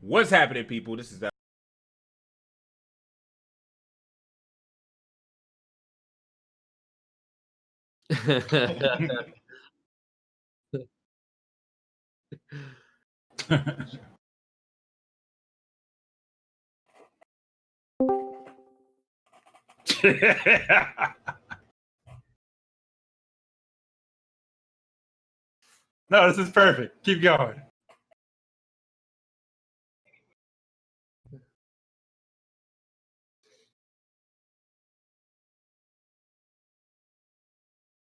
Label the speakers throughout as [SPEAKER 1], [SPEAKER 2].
[SPEAKER 1] What's happening, people? This is
[SPEAKER 2] No, this is perfect. Keep going.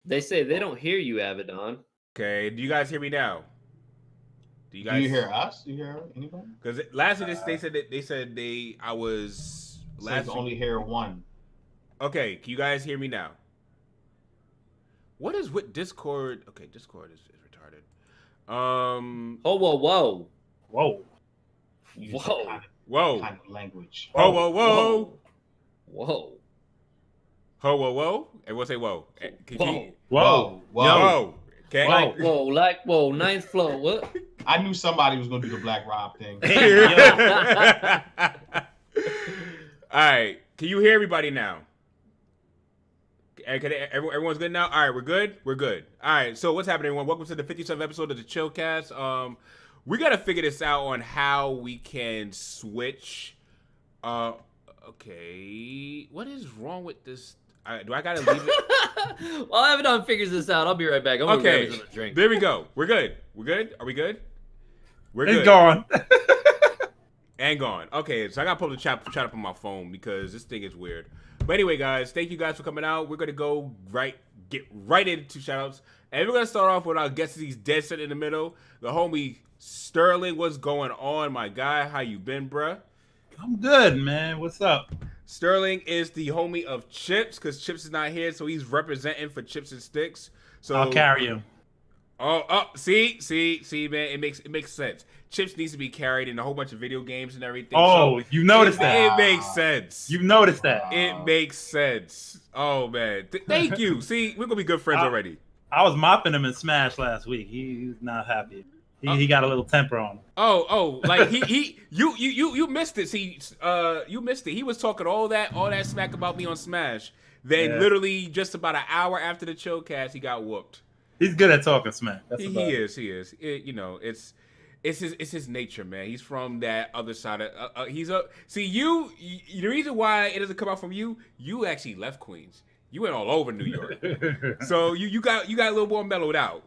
[SPEAKER 3] They say they don't hear you, Avidan.
[SPEAKER 1] okay. Do you guys hear me now?
[SPEAKER 4] Do you hear us? Do you hear anybody?
[SPEAKER 1] Because last week they said I was
[SPEAKER 4] last week only hear one.
[SPEAKER 1] Okay, can you guys hear me now? What is with Discord? Okay, Discord is retarded.
[SPEAKER 3] Oh, whoa.
[SPEAKER 2] Whoa.
[SPEAKER 1] Whoa.
[SPEAKER 4] Kind of language.
[SPEAKER 1] Whoa.
[SPEAKER 3] Whoa.
[SPEAKER 1] Whoa. Everyone say whoa.
[SPEAKER 3] Whoa.
[SPEAKER 1] Okay.
[SPEAKER 3] Whoa. Ninth floor. What?
[SPEAKER 4] I knew somebody was gonna do the Black Rob thing.
[SPEAKER 1] All right. Can you hear everybody now? Everyone's good now? All right, we're good? We're good. All right, so what's happening, everyone? Welcome to the 57th episode of the Chillcast. We got to figure this out on how we can switch. Okay. What is wrong with this? Do I got to leave it?
[SPEAKER 3] While Avidan figures this out, I'll be right back. I'm going to grab me something to drink.
[SPEAKER 1] There we go. We're good. We're good? Are we good? We're good.
[SPEAKER 2] It's gone.
[SPEAKER 1] And gone. Okay, so I got to pull the chat up on my phone because this thing is weird. But anyway, guys, thank you guys for coming out. We're going to get right into shoutouts. And we're going to start off with our guest. He's dead set in the middle. The homie Sterling, what's going on, my guy? How you been, bruh?
[SPEAKER 2] I'm good, man. What's up?
[SPEAKER 1] Sterling is the homie of Chips because Chips is not here, so he's representing for Chips and Sticks. So
[SPEAKER 2] I'll carry him.
[SPEAKER 1] See, man, it makes sense. Chips needs to be carried in a whole bunch of video games and everything.
[SPEAKER 2] Oh, so you noticed that?
[SPEAKER 1] It makes sense.
[SPEAKER 2] You noticed that?
[SPEAKER 1] It makes sense. Oh man, thank you. See, we're gonna be good friends already.
[SPEAKER 2] I was mopping him in Smash last week. He's not happy. He got a little temper on him.
[SPEAKER 1] Oh, like you missed it. See, you missed it. He was talking all that smack about me on Smash. Then literally just about an hour after the Chillcast, he got whooped.
[SPEAKER 2] He's good at talking smack.
[SPEAKER 1] He is. It's his nature, man. He's from that other side of. The reason why it doesn't come out from you. You actually left Queens. You went all over New York, so you got a little more mellowed out.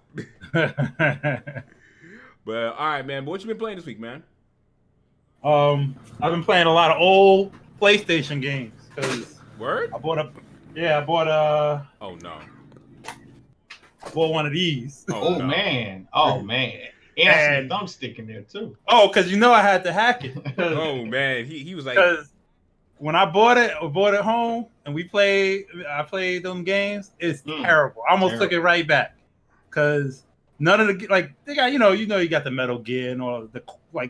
[SPEAKER 1] But all right, man. But what you been playing this week, man?
[SPEAKER 2] I've been playing a lot of old PlayStation games.
[SPEAKER 1] Word?
[SPEAKER 2] I bought
[SPEAKER 1] Oh no.
[SPEAKER 2] I bought one of these.
[SPEAKER 4] Oh no. Man. And some thumbstick in there too.
[SPEAKER 2] Oh, because I had to hack it.
[SPEAKER 1] Oh man, he was like.
[SPEAKER 2] Because when I bought it home and I played them games. It's terrible. I almost took it right back because none of the they got you got the Metal Gear and all the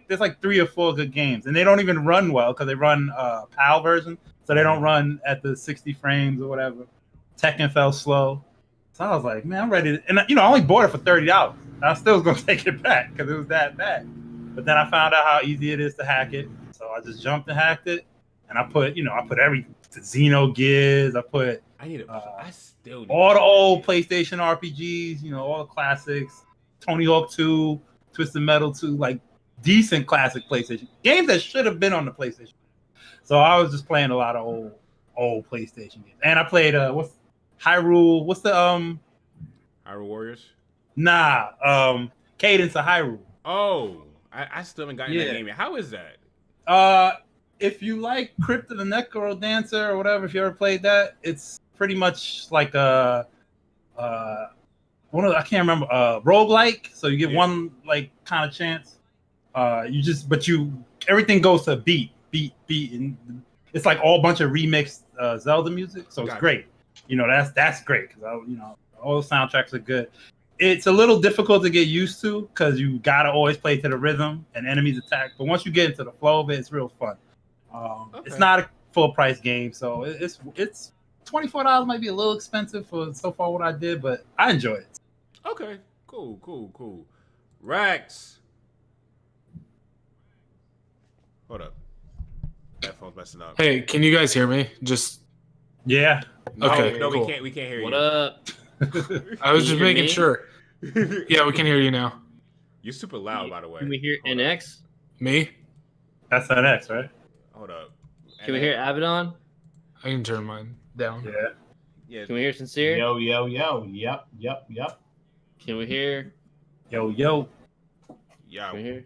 [SPEAKER 2] there's 3 or 4 good games and they don't even run well because they run PAL version, so they don't run at the 60 frames or whatever. Tekken fell slow. So I was like, man, I'm ready. And I only bought it for $30. I still was gonna take it back because it was that bad. But then I found out how easy it is to hack it. So I just jumped and hacked it. And I put every Xenogears. I still need all the old PlayStation RPGs. All the classics. Tony Hawk 2, Twisted Metal 2, decent classic PlayStation games that should have been on the PlayStation. So I was just playing a lot of old PlayStation games. And I played Hyrule. What's the
[SPEAKER 1] Hyrule Warriors?
[SPEAKER 2] Nah, Cadence of Hyrule.
[SPEAKER 1] Oh, I still haven't gotten that game yet. How is that?
[SPEAKER 2] If you like Crypt of the Necro Dancer or whatever, if you ever played that, it's pretty much like I can't remember, roguelike. So you get one kind of chance. Everything goes to beat, and it's like all bunch of remixed Zelda music. So it's great. That's great because all the soundtracks are good. It's a little difficult to get used to because you gotta always play to the rhythm and enemies attack. But once you get into the flow of it, it's real fun. It's not a full price game, so it's $24 might be a little expensive for so far what I did, but I enjoy it.
[SPEAKER 1] Okay, cool. Rex. Headphones messing up.
[SPEAKER 5] Hey, can you guys hear me? Just
[SPEAKER 2] Yeah.
[SPEAKER 1] No,
[SPEAKER 5] Okay,
[SPEAKER 1] no,
[SPEAKER 5] cool.
[SPEAKER 1] we can't hear
[SPEAKER 3] What
[SPEAKER 1] you.
[SPEAKER 3] up?
[SPEAKER 5] I was
[SPEAKER 3] Can
[SPEAKER 5] just
[SPEAKER 3] you hear
[SPEAKER 5] making
[SPEAKER 3] me?
[SPEAKER 5] sure. Yeah, we can hear you now.
[SPEAKER 1] You're super loud, by the way.
[SPEAKER 3] Can we hear
[SPEAKER 1] Hold up.
[SPEAKER 3] NX?
[SPEAKER 5] Me?
[SPEAKER 2] That's an X, right?
[SPEAKER 1] Hold up.
[SPEAKER 3] Can we hear Avidan?
[SPEAKER 5] I can turn mine down.
[SPEAKER 2] Yeah.
[SPEAKER 1] Yeah.
[SPEAKER 3] Can we hear Sincere?
[SPEAKER 4] Yo. Yep.
[SPEAKER 3] Can we hear?
[SPEAKER 2] Yo.
[SPEAKER 1] Yeah.
[SPEAKER 3] Can we hear?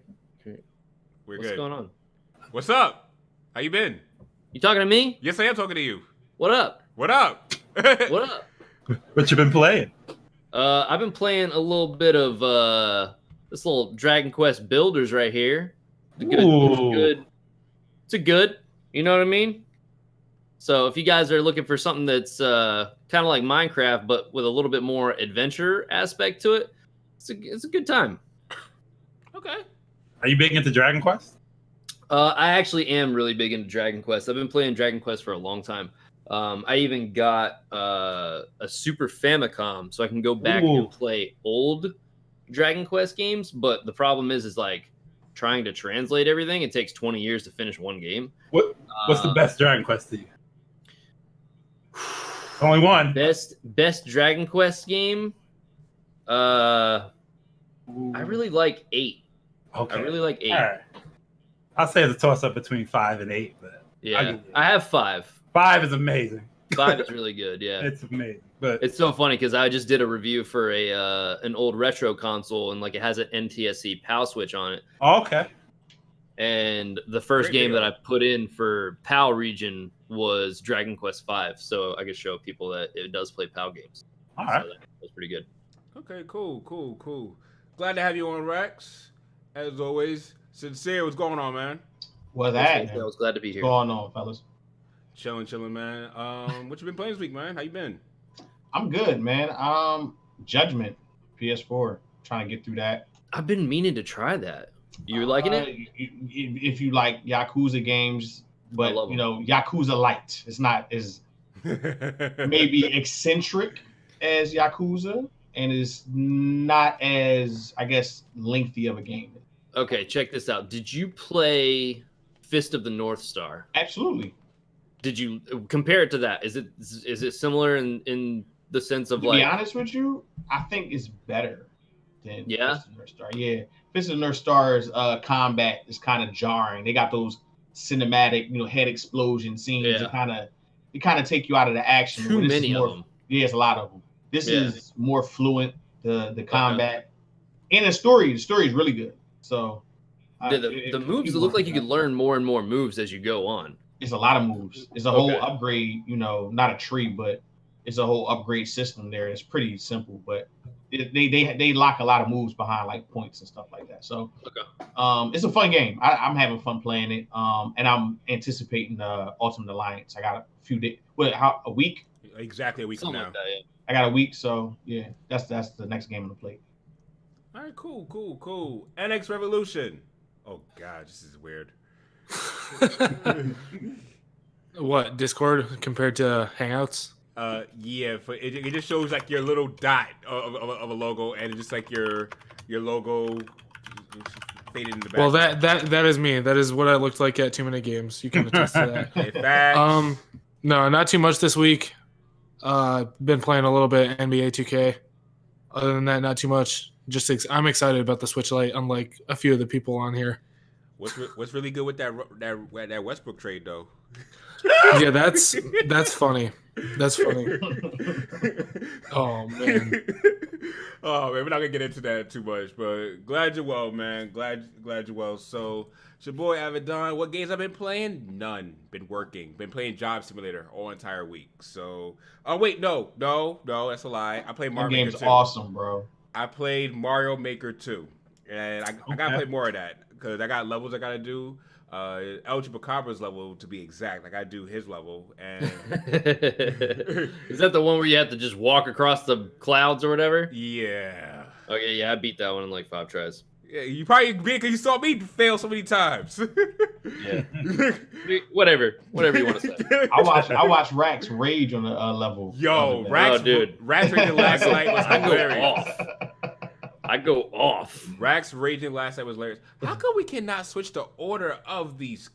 [SPEAKER 1] We're
[SPEAKER 3] What's
[SPEAKER 1] good.
[SPEAKER 3] going on?
[SPEAKER 1] What's up? How you been?
[SPEAKER 3] You talking to me?
[SPEAKER 1] Yes, I am talking to you.
[SPEAKER 3] What up?
[SPEAKER 1] What up?
[SPEAKER 3] What up?
[SPEAKER 2] What you been playing?
[SPEAKER 3] I've been playing a little bit of this little Dragon Quest Builders right here. It's good. It's a good. You know what I mean? So if you guys are looking for something that's kind of like Minecraft but with a little bit more adventure aspect to it, it's a good time.
[SPEAKER 1] Okay.
[SPEAKER 2] Are you big into Dragon Quest?
[SPEAKER 3] I actually am really big into Dragon Quest. I've been playing Dragon Quest for a long time. I even got a Super Famicom, so I can go back and play old Dragon Quest games. But the problem is like trying to translate everything. It takes 20 years to finish one game.
[SPEAKER 2] What's the best Dragon Quest to you? Only one.
[SPEAKER 3] Best Dragon Quest game. I really like 8.
[SPEAKER 2] Okay.
[SPEAKER 3] I really like 8.
[SPEAKER 2] All right. I'll say it's a toss up between 5 and 8, but
[SPEAKER 3] Yeah, I have 5.
[SPEAKER 2] 5 is amazing.
[SPEAKER 3] 5 is really good. Yeah,
[SPEAKER 2] It's amazing. But
[SPEAKER 3] it's so funny because I just did a review for an old retro console and like it has an NTSC PAL switch on it.
[SPEAKER 2] okay.
[SPEAKER 3] And the first
[SPEAKER 1] Great
[SPEAKER 3] game
[SPEAKER 1] video.
[SPEAKER 3] that I put in for PAL region was Dragon Quest V. So I could show people that it does play PAL games.
[SPEAKER 2] All right.
[SPEAKER 3] So that was pretty good.
[SPEAKER 1] Okay, cool. Glad to have you on, Rex. As always, Sincere, what's going on, man?
[SPEAKER 4] What's
[SPEAKER 3] I
[SPEAKER 4] that?
[SPEAKER 3] was glad to be here.
[SPEAKER 4] What's going on, fellas?
[SPEAKER 1] Chilling, man. What you been playing this week, man? How you been?
[SPEAKER 4] I'm good, man. Judgment, PS4. Trying to get through that.
[SPEAKER 3] I've been meaning to try that. You liking it?
[SPEAKER 4] If you like Yakuza games, but
[SPEAKER 3] love
[SPEAKER 4] you
[SPEAKER 3] 'em.
[SPEAKER 4] know Yakuza Lite, it's not as maybe eccentric as Yakuza, and it's not as I guess lengthy of a game.
[SPEAKER 3] Okay, check this out. Did you play Fist of the North Star?
[SPEAKER 4] Absolutely.
[SPEAKER 3] Did you compare it to that? Is it similar in the sense of
[SPEAKER 4] To be honest with you, I think it's better than
[SPEAKER 3] Yeah?
[SPEAKER 4] Fist of the North Star. Yeah, Fist of the North Star's combat is kind of jarring. They got those cinematic, head explosion scenes.
[SPEAKER 3] Yeah.
[SPEAKER 4] It kind of take you out of the action.
[SPEAKER 3] Too
[SPEAKER 4] This is
[SPEAKER 3] many
[SPEAKER 4] more,
[SPEAKER 3] of them.
[SPEAKER 4] Yeah, it's a lot of them. This
[SPEAKER 3] Yeah.
[SPEAKER 4] is more fluent. The combat and the story. The story is really good. So
[SPEAKER 3] The moves, it look like you could learn more and more moves as you go on.
[SPEAKER 4] It's a lot of moves. It's a whole
[SPEAKER 3] Okay.
[SPEAKER 4] upgrade. Not a tree, but it's a whole upgrade system there. It's pretty simple, but they lock a lot of moves behind like points and stuff like that. So it's a fun game. I'm having fun playing it. And I'm anticipating the Ultimate Alliance. I got a few days. A week?
[SPEAKER 1] Exactly a week from
[SPEAKER 3] Something
[SPEAKER 1] now.
[SPEAKER 3] like that, yeah.
[SPEAKER 4] I got a week, so yeah, that's the next game on the plate.
[SPEAKER 1] All right, cool. NX Revolution. Oh God, this is weird.
[SPEAKER 5] What, Discord compared to Hangouts?
[SPEAKER 1] Yeah, it just shows like your little dot of a logo, and it's just like your logo faded in the back.
[SPEAKER 5] Well, that is me. That is what I looked like at Too Many Games. You can attest to that.
[SPEAKER 1] Okay, facts.
[SPEAKER 5] No, not too much this week. Been playing a little bit NBA 2K. Other than that, not too much. I'm excited about the Switch Lite, unlike a few of the people on here.
[SPEAKER 1] What's really good with that Westbrook trade though?
[SPEAKER 5] Yeah, that's funny. That's funny. Oh man.
[SPEAKER 1] Oh man, we're not gonna get into that too much, but glad you're well, man. Glad you're well. So it's your boy Avidan. What games I've been playing? None. Been working. Been playing Job Simulator all entire week. So wait, no, that's a lie. I played Mario
[SPEAKER 4] That
[SPEAKER 1] Maker
[SPEAKER 4] game's
[SPEAKER 1] 2.
[SPEAKER 4] awesome, bro.
[SPEAKER 1] I played Mario Maker 2. And I gotta play more of that because I got levels I gotta do. El Chupacabra's level to be exact. Like I do his level, and
[SPEAKER 3] Is that the one where you have to just walk across the clouds or whatever?
[SPEAKER 1] yeah,
[SPEAKER 3] Okay, yeah, I beat that one in like 5 tries.
[SPEAKER 1] yeah. You probably because you saw me fail so many times.
[SPEAKER 3] Yeah. Whatever you want to say.
[SPEAKER 4] I watched Rax rage on the level.
[SPEAKER 1] Yo,
[SPEAKER 3] Rax-
[SPEAKER 1] Rax raging last night was
[SPEAKER 3] I go
[SPEAKER 1] hilarious.
[SPEAKER 3] off. I go off.
[SPEAKER 1] Rax raging last night was hilarious. How come we cannot switch the order of these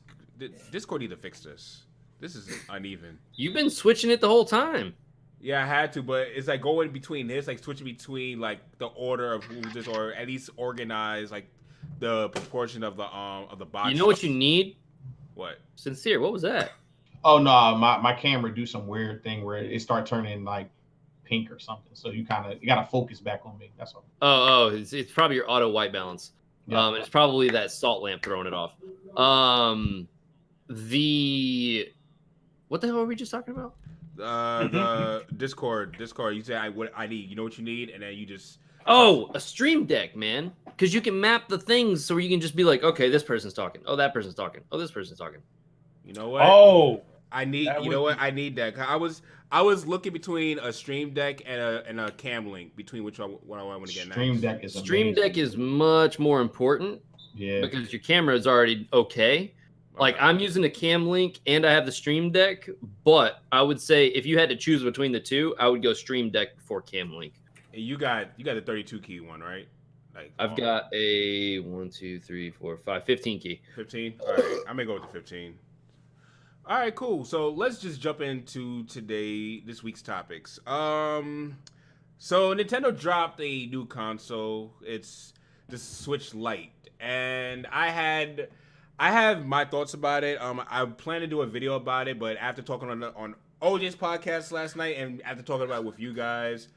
[SPEAKER 1] Discord need to fix this. This is uneven.
[SPEAKER 3] You've been switching it the whole time.
[SPEAKER 1] Yeah, I had to, but it's like going between this, like switching between like the order of who's this, or at least organize like the proportion of the box.
[SPEAKER 3] You know what you need?
[SPEAKER 1] What?
[SPEAKER 3] Sincere. What was that?
[SPEAKER 4] Oh no, my camera do some weird thing where it start turning like pink or something. So you gotta focus back on me. That's all.
[SPEAKER 3] Oh, it's probably your auto white balance.
[SPEAKER 4] Yeah.
[SPEAKER 3] And it's probably that salt lamp throwing it off. What the hell were we just talking about?
[SPEAKER 1] The Discord. You say what I need. You know what you need, and then you just.
[SPEAKER 3] Oh, a stream deck, man. Because you can map the things so you can just be like, okay, this person's talking. Oh, that person's talking. Oh, this person's talking.
[SPEAKER 1] You know what?
[SPEAKER 2] Oh,
[SPEAKER 1] I need. You know what? I need that. I was looking between a stream deck and a cam link between what I want to get.
[SPEAKER 4] Stream
[SPEAKER 1] next.
[SPEAKER 4] deck is
[SPEAKER 3] Stream
[SPEAKER 4] amazing.
[SPEAKER 3] deck is much more important.
[SPEAKER 4] Yeah.
[SPEAKER 3] Because your camera is already okay. Like I'm using a cam link and I have the stream deck, but I would say if you had to choose between the two, I would go stream deck before cam link.
[SPEAKER 1] And you got the 32 key one, right? Like
[SPEAKER 3] I've got a 1, 2, 3, 4, 5, 15 key.
[SPEAKER 1] 15. All right, I'm gonna go with the 15. All right, cool. So let's just jump into this week's topics. So Nintendo dropped a new console. It's the Switch Lite, and I have my thoughts about it. I plan to do a video about it, but after talking on OJ's podcast last night, and after talking about it with you guys,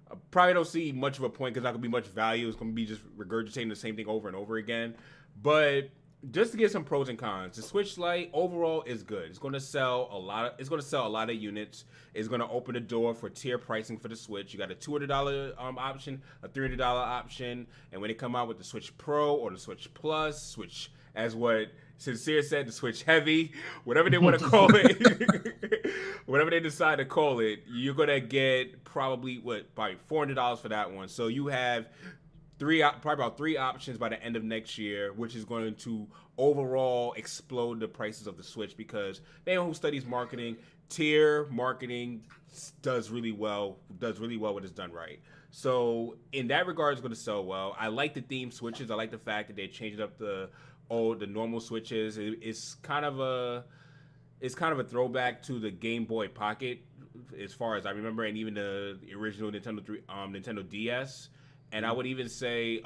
[SPEAKER 1] I probably don't see much of a point because not gonna be much value. It's gonna be just regurgitating the same thing over and over again. But just to give some pros and cons, the Switch Lite overall is good. It's gonna sell a lot of units. It's gonna open the door for tier pricing for the Switch. You got a $200 option, a $300 option, and when they come out with the Switch Pro or the Switch Plus, Switch as what Sincere said, the Switch Heavy, whatever they want to call it, whatever they decide to call it, you're gonna get probably $400 for that one. So you have probably about three options by the end of next year, which is going to overall explode the prices of the Switch because anyone who studies marketing, tier marketing does really well when it's done right. So in that regard, it's going to sell well. I like the theme switches. I like the fact that they changed up the normal switches. It's kind of a throwback to the Game Boy Pocket, as far as I remember, and even the original Nintendo DS. And I would even say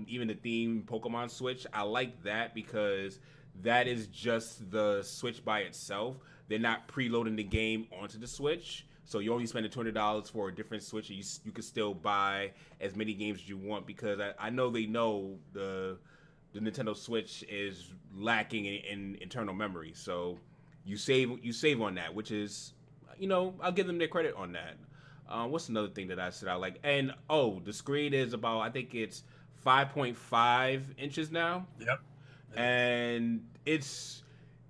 [SPEAKER 1] even the theme Pokemon Switch. I like that because that is just the Switch by itself. They're not preloading the game onto the Switch. So you only spend $200 for a different Switch, and you can still buy as many games as you want because I know they know the Nintendo Switch is lacking in internal memory. So you save on that, which is, I'll give them their credit on that. What's another thing that I said I like? And the screen is about, I think it's 5.5 inches now.
[SPEAKER 2] Yep.
[SPEAKER 1] And it's,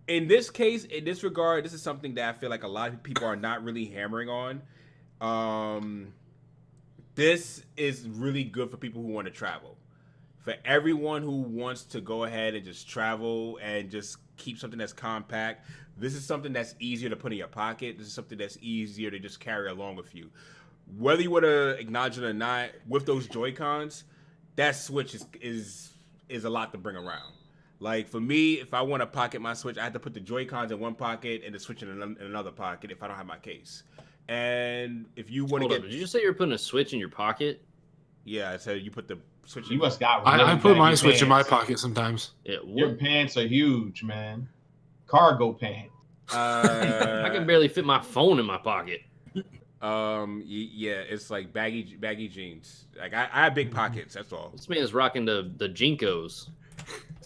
[SPEAKER 1] in this case, in this regard, this is something that I feel like a lot of people are not really hammering on. This is really good for people who want to travel. For everyone who wants to go ahead and just travel and just keep something that's compact, this is something that's easier to put in your pocket. This is something that's easier to just carry along with you. Whether you want to acknowledge it or not, with those Joy-Cons, that Switch is a lot to bring around. Like for me, if I want to pocket my Switch, I have to put the Joy-Cons in one pocket and the Switch in another pocket if I don't have my case. And if you want to get,
[SPEAKER 3] did you just say you're putting a Switch in your pocket?
[SPEAKER 1] Yeah, I said you put the Switch.
[SPEAKER 4] You must got.
[SPEAKER 5] I put my Switch
[SPEAKER 4] pants.
[SPEAKER 5] in my pocket sometimes.
[SPEAKER 4] Your pants are huge, man. Cargo pants.
[SPEAKER 3] I can barely fit my phone in my pocket.
[SPEAKER 1] Yeah, it's like baggy jeans. Like I have big pockets. That's all.
[SPEAKER 3] This man is rocking the Jinkos.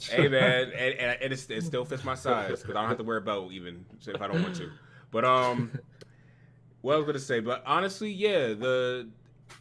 [SPEAKER 1] Hey man, and it still fits my size because I don't have to wear a belt even if I don't want to. But what I was gonna say, but honestly, yeah,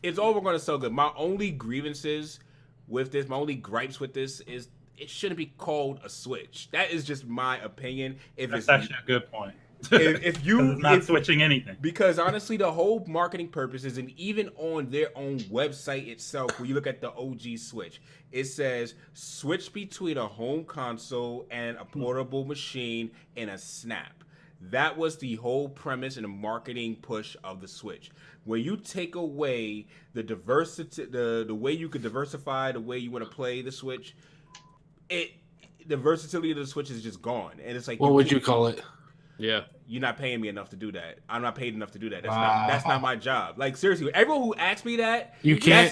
[SPEAKER 1] it's overall gonna sell good. My only grievances with this, my only gripes with this is it shouldn't be called a Switch. That is just my opinion.
[SPEAKER 2] That's actually a good point.
[SPEAKER 1] If you
[SPEAKER 2] it's not switching anything,
[SPEAKER 1] because honestly, the whole marketing purposes, and even on their own website itself, when you look at the OG Switch, it says switch between a home console and a portable machine in a snap. That was the whole premise and the marketing push of the Switch. When you take away the diversity, the way you could diversify, the way you want to play the Switch, the versatility of the Switch is just gone, and it's like,
[SPEAKER 5] What would you call it?
[SPEAKER 3] Yeah.
[SPEAKER 1] You're not paying me enough to do that. I'm not paid enough to do that. That's not my job. Like, seriously, everyone who asks me that,
[SPEAKER 5] You can't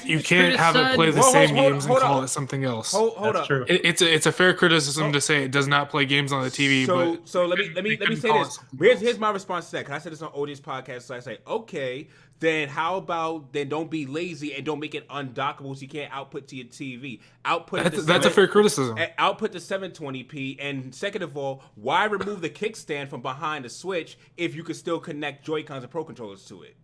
[SPEAKER 5] have it play the same games and call it something else.
[SPEAKER 1] Hold
[SPEAKER 2] That's
[SPEAKER 1] up.
[SPEAKER 2] true.
[SPEAKER 5] It's a fair criticism to say it does not play games on the TV.
[SPEAKER 1] So let me say this. Here's my response to that. Cause I said this on OJ's podcast. So I say, okay, then how about don't be lazy and don't make it undockable so you can't output to your TV.
[SPEAKER 5] That's a fair criticism.
[SPEAKER 1] Output to 720p. And second of all, why remove the kickstand from behind the Switch if you could still connect Joy-Cons and Pro Controllers to it?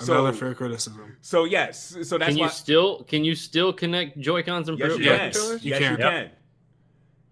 [SPEAKER 5] Another fair criticism.
[SPEAKER 1] So yes, so that's
[SPEAKER 3] can you still connect Joy-Cons and Pro
[SPEAKER 1] Controllers?
[SPEAKER 5] You can.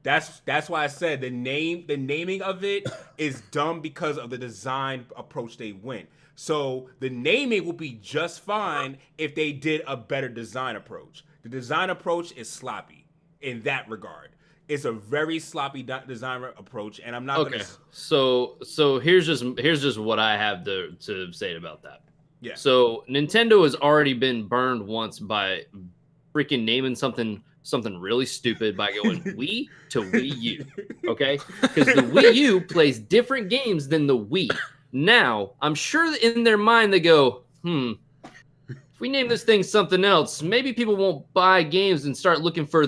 [SPEAKER 1] That's why I said the naming of it is dumb because of the design approach they went. So the naming will be just fine if they did a better design approach. The design approach is sloppy in that regard. It's a very sloppy design approach, and I'm not
[SPEAKER 3] okay.
[SPEAKER 1] gonna...
[SPEAKER 3] So here's just what I have to say about that.
[SPEAKER 1] Yeah.
[SPEAKER 3] So Nintendo has already been burned once by freaking naming something really stupid by going Wii to Wii U. Okay, because the Wii U plays different games than the Wii. Now, I'm sure that in their mind they go, if we name this thing something else, maybe people won't buy games and start looking for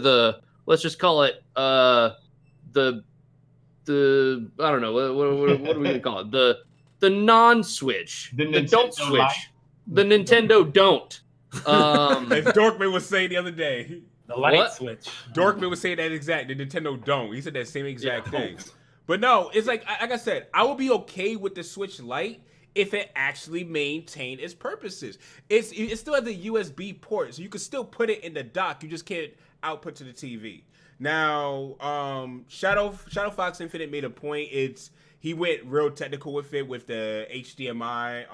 [SPEAKER 3] let's just call it the I don't know, what are we gonna call it? The non-Switch, the don't Switch, Lite. The Nintendo don't.
[SPEAKER 1] As Dorkman was saying the other day,
[SPEAKER 2] the Lite Switch.
[SPEAKER 1] Dorkman was saying that exact. The Nintendo don't. He said that same exact thing. But no, it's like I said, I would be okay with the Switch Lite if it actually maintained its purposes. It still has a USB port, so you can still put it in the dock. You just can't output to the TV. Now, Shadow Fox Infinite made a point. He went real technical with it with the HDMI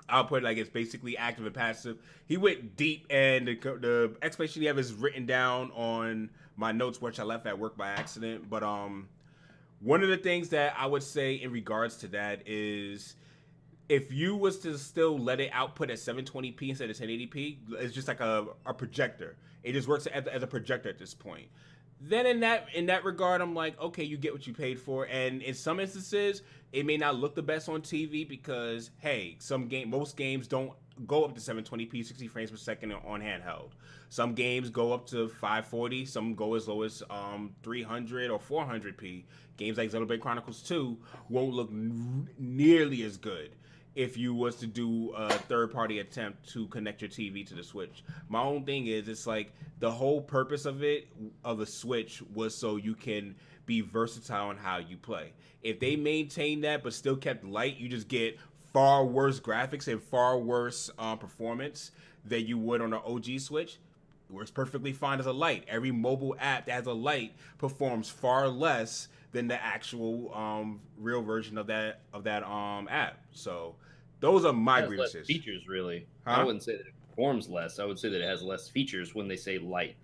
[SPEAKER 1] output, like it's basically active and passive. He went deep, and the explanation he have is written down on my notes, which I left at work by accident. But one of the things that I would say in regards to that is, if you was to still let it output at 720p instead of 1080p, it's just like a projector. It just works as a projector at this point. Then in that regard, I'm like, okay, you get what you paid for. And in some instances, it may not look the best on TV because, hey, most games don't go up to 720p, 60 frames per second on handheld. Some games go up to 540. Some go as low as 300 or 400p. Games like Xenoblade Chronicles 2 won't look nearly as good if you was to do a third-party attempt to connect your TV to the Switch. My own thing is, it's like the whole purpose of the Switch was so you can be versatile in how you play. If they maintained that but still kept light, you just get far worse graphics and far worse performance than you would on an OG Switch. It works perfectly fine as a Lite. Every mobile app that has a Lite performs far less than the actual real version of that app. So those are my grievances.
[SPEAKER 3] Less features, really.
[SPEAKER 1] Huh?
[SPEAKER 3] I wouldn't say that it performs less. I would say that it has less features when they say Lite.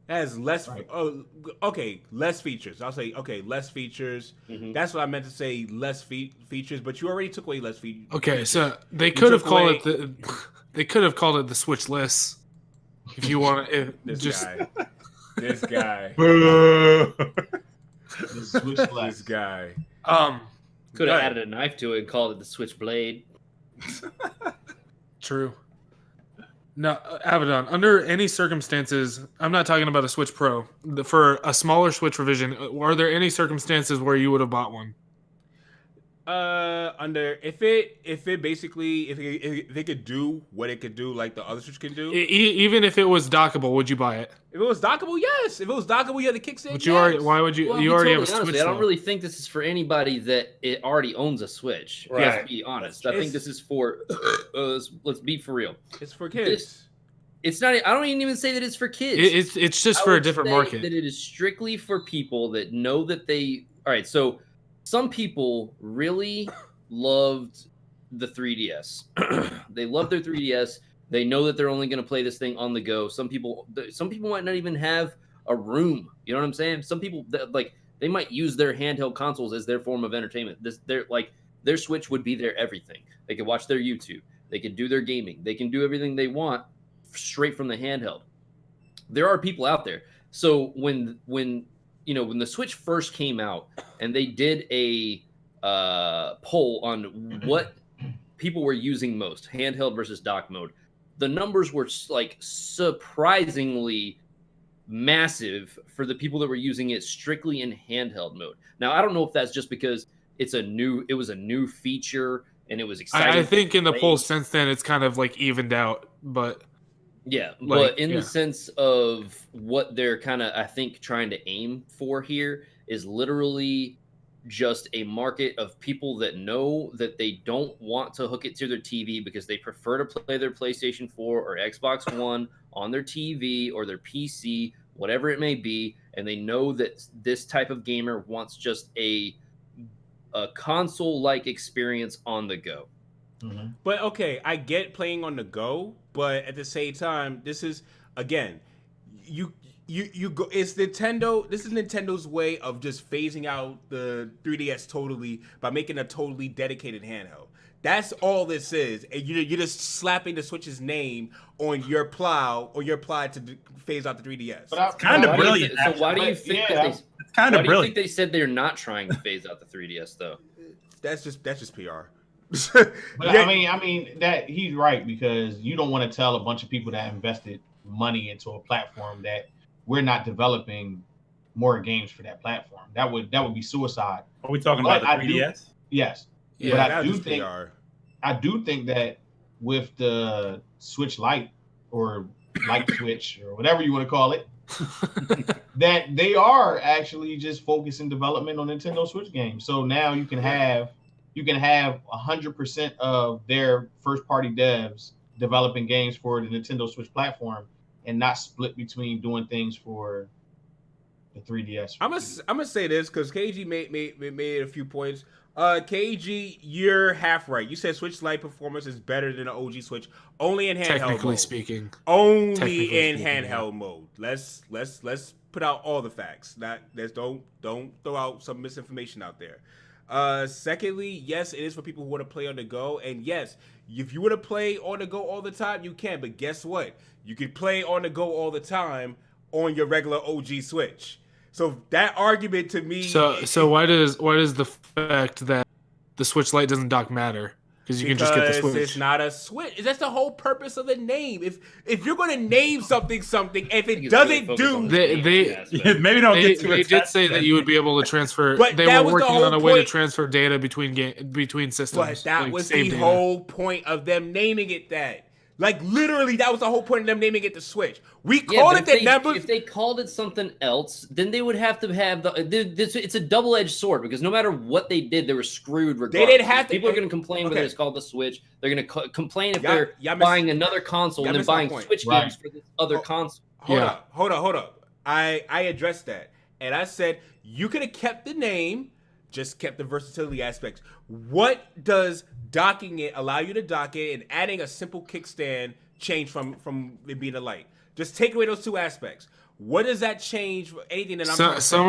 [SPEAKER 1] It has less.
[SPEAKER 4] Right.
[SPEAKER 1] Oh, okay, less features. I'll say less features.
[SPEAKER 3] Mm-hmm.
[SPEAKER 1] That's what I meant to say. Less features, but you already took away less features.
[SPEAKER 5] Okay, so they could have called it the Switchless. If you want to,
[SPEAKER 1] This guy.
[SPEAKER 4] The Switchless.
[SPEAKER 1] This guy.
[SPEAKER 3] Could have added a knife to it and called it the Switchblade.
[SPEAKER 5] True. Now, Avidan, under any circumstances, I'm not talking about a Switch Pro. For a smaller Switch revision, are there any circumstances where you would have bought one?
[SPEAKER 1] If it could do what it could do, like the other Switch can do.
[SPEAKER 5] Even if it was dockable, would you buy it?
[SPEAKER 1] If it was dockable, yes. If it was dockable, you had the kickstand.
[SPEAKER 5] But you already. Why would you?
[SPEAKER 3] Well,
[SPEAKER 5] you already have a
[SPEAKER 3] honestly,
[SPEAKER 5] Switch.
[SPEAKER 3] I don't really think this is for anybody that it already owns a Switch.
[SPEAKER 2] Right.
[SPEAKER 3] Let's be honest. I think this is for. Let's be for real.
[SPEAKER 1] It's for kids.
[SPEAKER 3] It's not. I don't even say that it's for kids.
[SPEAKER 5] It's just for a different market.
[SPEAKER 3] That it is strictly for people that know that they. All right, so some people really loved the 3DS. They love their 3DS. They know that they're only going to play this thing on the go. Some people might not even have a room. You know what I'm saying? Some people they might use their handheld consoles as their form of entertainment. Their Switch would be their everything. They could watch their YouTube. They could do their gaming. They can do everything they want straight from the handheld. There are people out there. So when when the Switch first came out and they did a poll on what people were using most, handheld versus dock mode, the numbers were like surprisingly massive for the people that were using it strictly in handheld mode. Now, I don't know if that's just because it was a new feature and it was exciting.
[SPEAKER 5] I think in the polls since then, it's kind of like evened out, but
[SPEAKER 3] yeah,
[SPEAKER 5] like,
[SPEAKER 3] but in the sense of what they're kind of, I think, trying to aim for here is literally just a market of people that know that they don't want to hook it to their TV because they prefer to play their PlayStation 4 or Xbox One on their TV or their PC, whatever it may be, and they know that this type of gamer wants just a console-like experience on the go.
[SPEAKER 1] Mm-hmm. But okay, I get playing on the go, but at the same time, this is again, you go. It's Nintendo. This is Nintendo's way of just phasing out the 3DS totally by making a totally dedicated handheld. That's all this is, and you're just slapping the Switch's name on your plow or your ply to phase out the 3DS.
[SPEAKER 2] But it's kind of brilliant.
[SPEAKER 3] So why do you think that
[SPEAKER 2] it's kind of brilliant?
[SPEAKER 3] Why do you think they said they're not trying to phase out the 3DS though?
[SPEAKER 1] That's just PR.
[SPEAKER 4] But yeah. I mean that he's right, because you don't want to tell a bunch of people that invested money into a platform that we're not developing more games for that platform. That would be suicide.
[SPEAKER 2] Are we talking about the 3DS?
[SPEAKER 4] Yes.
[SPEAKER 1] Yeah,
[SPEAKER 4] but I do think that with the Switch Lite or Lite Switch or whatever you want to call it, that they are actually just focusing development on Nintendo Switch games. So now you can have 100% of their first party devs developing games for the Nintendo Switch platform and not split between doing things for the 3DS.
[SPEAKER 1] I'm gonna say this because KG made a few points. KG, you're half right. You said Switch Lite performance is better than the OG Switch, only in handheld
[SPEAKER 5] technically
[SPEAKER 1] mode.
[SPEAKER 5] Speaking.
[SPEAKER 1] Only in handheld mode. Let's put out all the facts. Don't throw out some misinformation out there. Secondly, yes, it is for people who want to play on the go, and yes, if you want to play on the go all the time, you can. But guess what? You can play on the go all the time on your regular OG Switch. So that argument to me.
[SPEAKER 5] So why does the fact that the Switch Lite doesn't dock matter? Because you can just get the Switch.
[SPEAKER 1] It's not a Switch. That's the whole purpose of the name. If you're going to name something, if it doesn't do,
[SPEAKER 2] maybe don't get too.
[SPEAKER 5] They did say that you would be able to transfer.
[SPEAKER 1] But
[SPEAKER 5] they were working on a way to transfer data between systems.
[SPEAKER 1] But that was the whole point of them naming it that. Like, literally, that was the whole point of them naming it the Switch. We called it the number.
[SPEAKER 3] If they called it something else, then they would have to have it's a double-edged sword, because no matter what they did, they were screwed regardless.
[SPEAKER 1] They didn't have to.
[SPEAKER 3] People are going to complain whether it's called the Switch. They're going to complain if they're buying another console and then buying Switch games for this other console.
[SPEAKER 1] Hold up. I addressed that. And I said, you could have kept the name, just kept the versatility aspects. What does docking it allow you to dock it, and adding a simple kickstand change from it being a Lite? Just take away those two aspects. What does that change for anything that I'm
[SPEAKER 5] some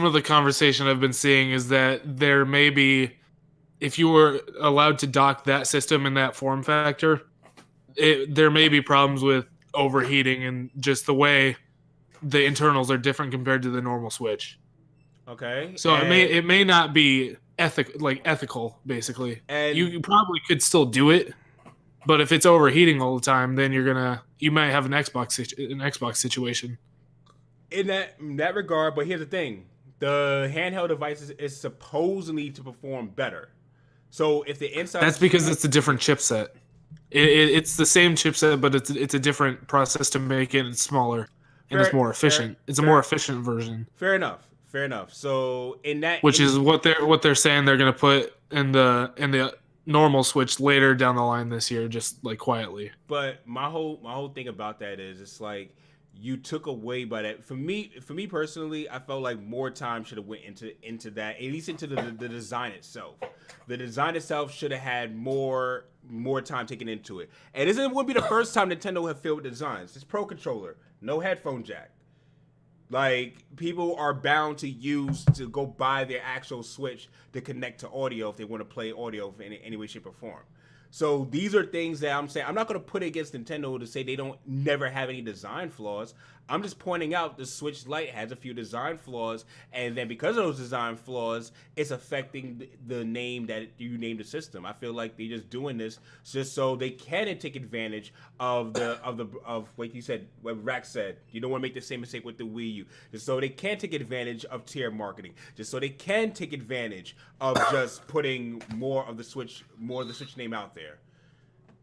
[SPEAKER 5] of the conversation I've been seeing is that there may be, if you were allowed to dock that system in that form factor, there may be problems with overheating and just the way the internals are different compared to the normal Switch.
[SPEAKER 1] Okay.
[SPEAKER 5] So it may not be ethical, basically. And you probably could still do it, but if it's overheating all the time, then you might have an Xbox situation.
[SPEAKER 1] In that regard, but here's the thing: the handheld device is supposedly to perform better. So if the inside,
[SPEAKER 5] that's because it's a different chipset. It's the same chipset, but it's a different process to make it. It's smaller and it's more efficient. It's a more efficient version.
[SPEAKER 1] Fair enough. So
[SPEAKER 5] is what they're saying they're gonna put in the normal Switch later down the line this year, just like quietly.
[SPEAKER 1] But my whole thing about that is, it's like you took away by that. For me personally, I felt like more time should have went into that, at least into the design itself. The design itself should have had more time taken into it. And this wouldn't be the first time Nintendo have failed with designs. This Pro Controller, no headphone jack. Like, people are bound to go buy their actual Switch to connect to audio if they want to play audio in any way, shape, or form. So these are things that I'm saying. I'm not going to put it against Nintendo to say they don't never have any design flaws. I'm just pointing out the Switch Lite has a few design flaws, and then because of those design flaws, it's affecting the name that you named the system. I feel like they're just doing this just so they can take advantage of what you said, what Rack said. You don't want to make the same mistake with the Wii U. Just so they can take advantage of tier marketing. Just so they can take advantage of just putting more of the Switch name out there.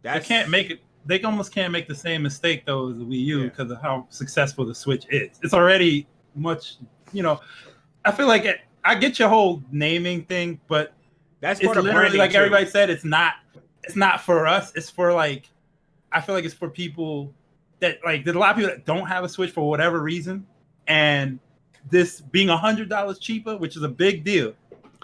[SPEAKER 2] They can't make it. They almost can't make the same mistake though as the Wii U because of how successful the Switch is. It's already much, I feel like I get your whole naming thing, but
[SPEAKER 1] that's
[SPEAKER 2] it's literally like everybody said. It's not for us. It's for I feel like it's for people that there's a lot of people that don't have a Switch for whatever reason, and this being $100 cheaper, which is a big deal.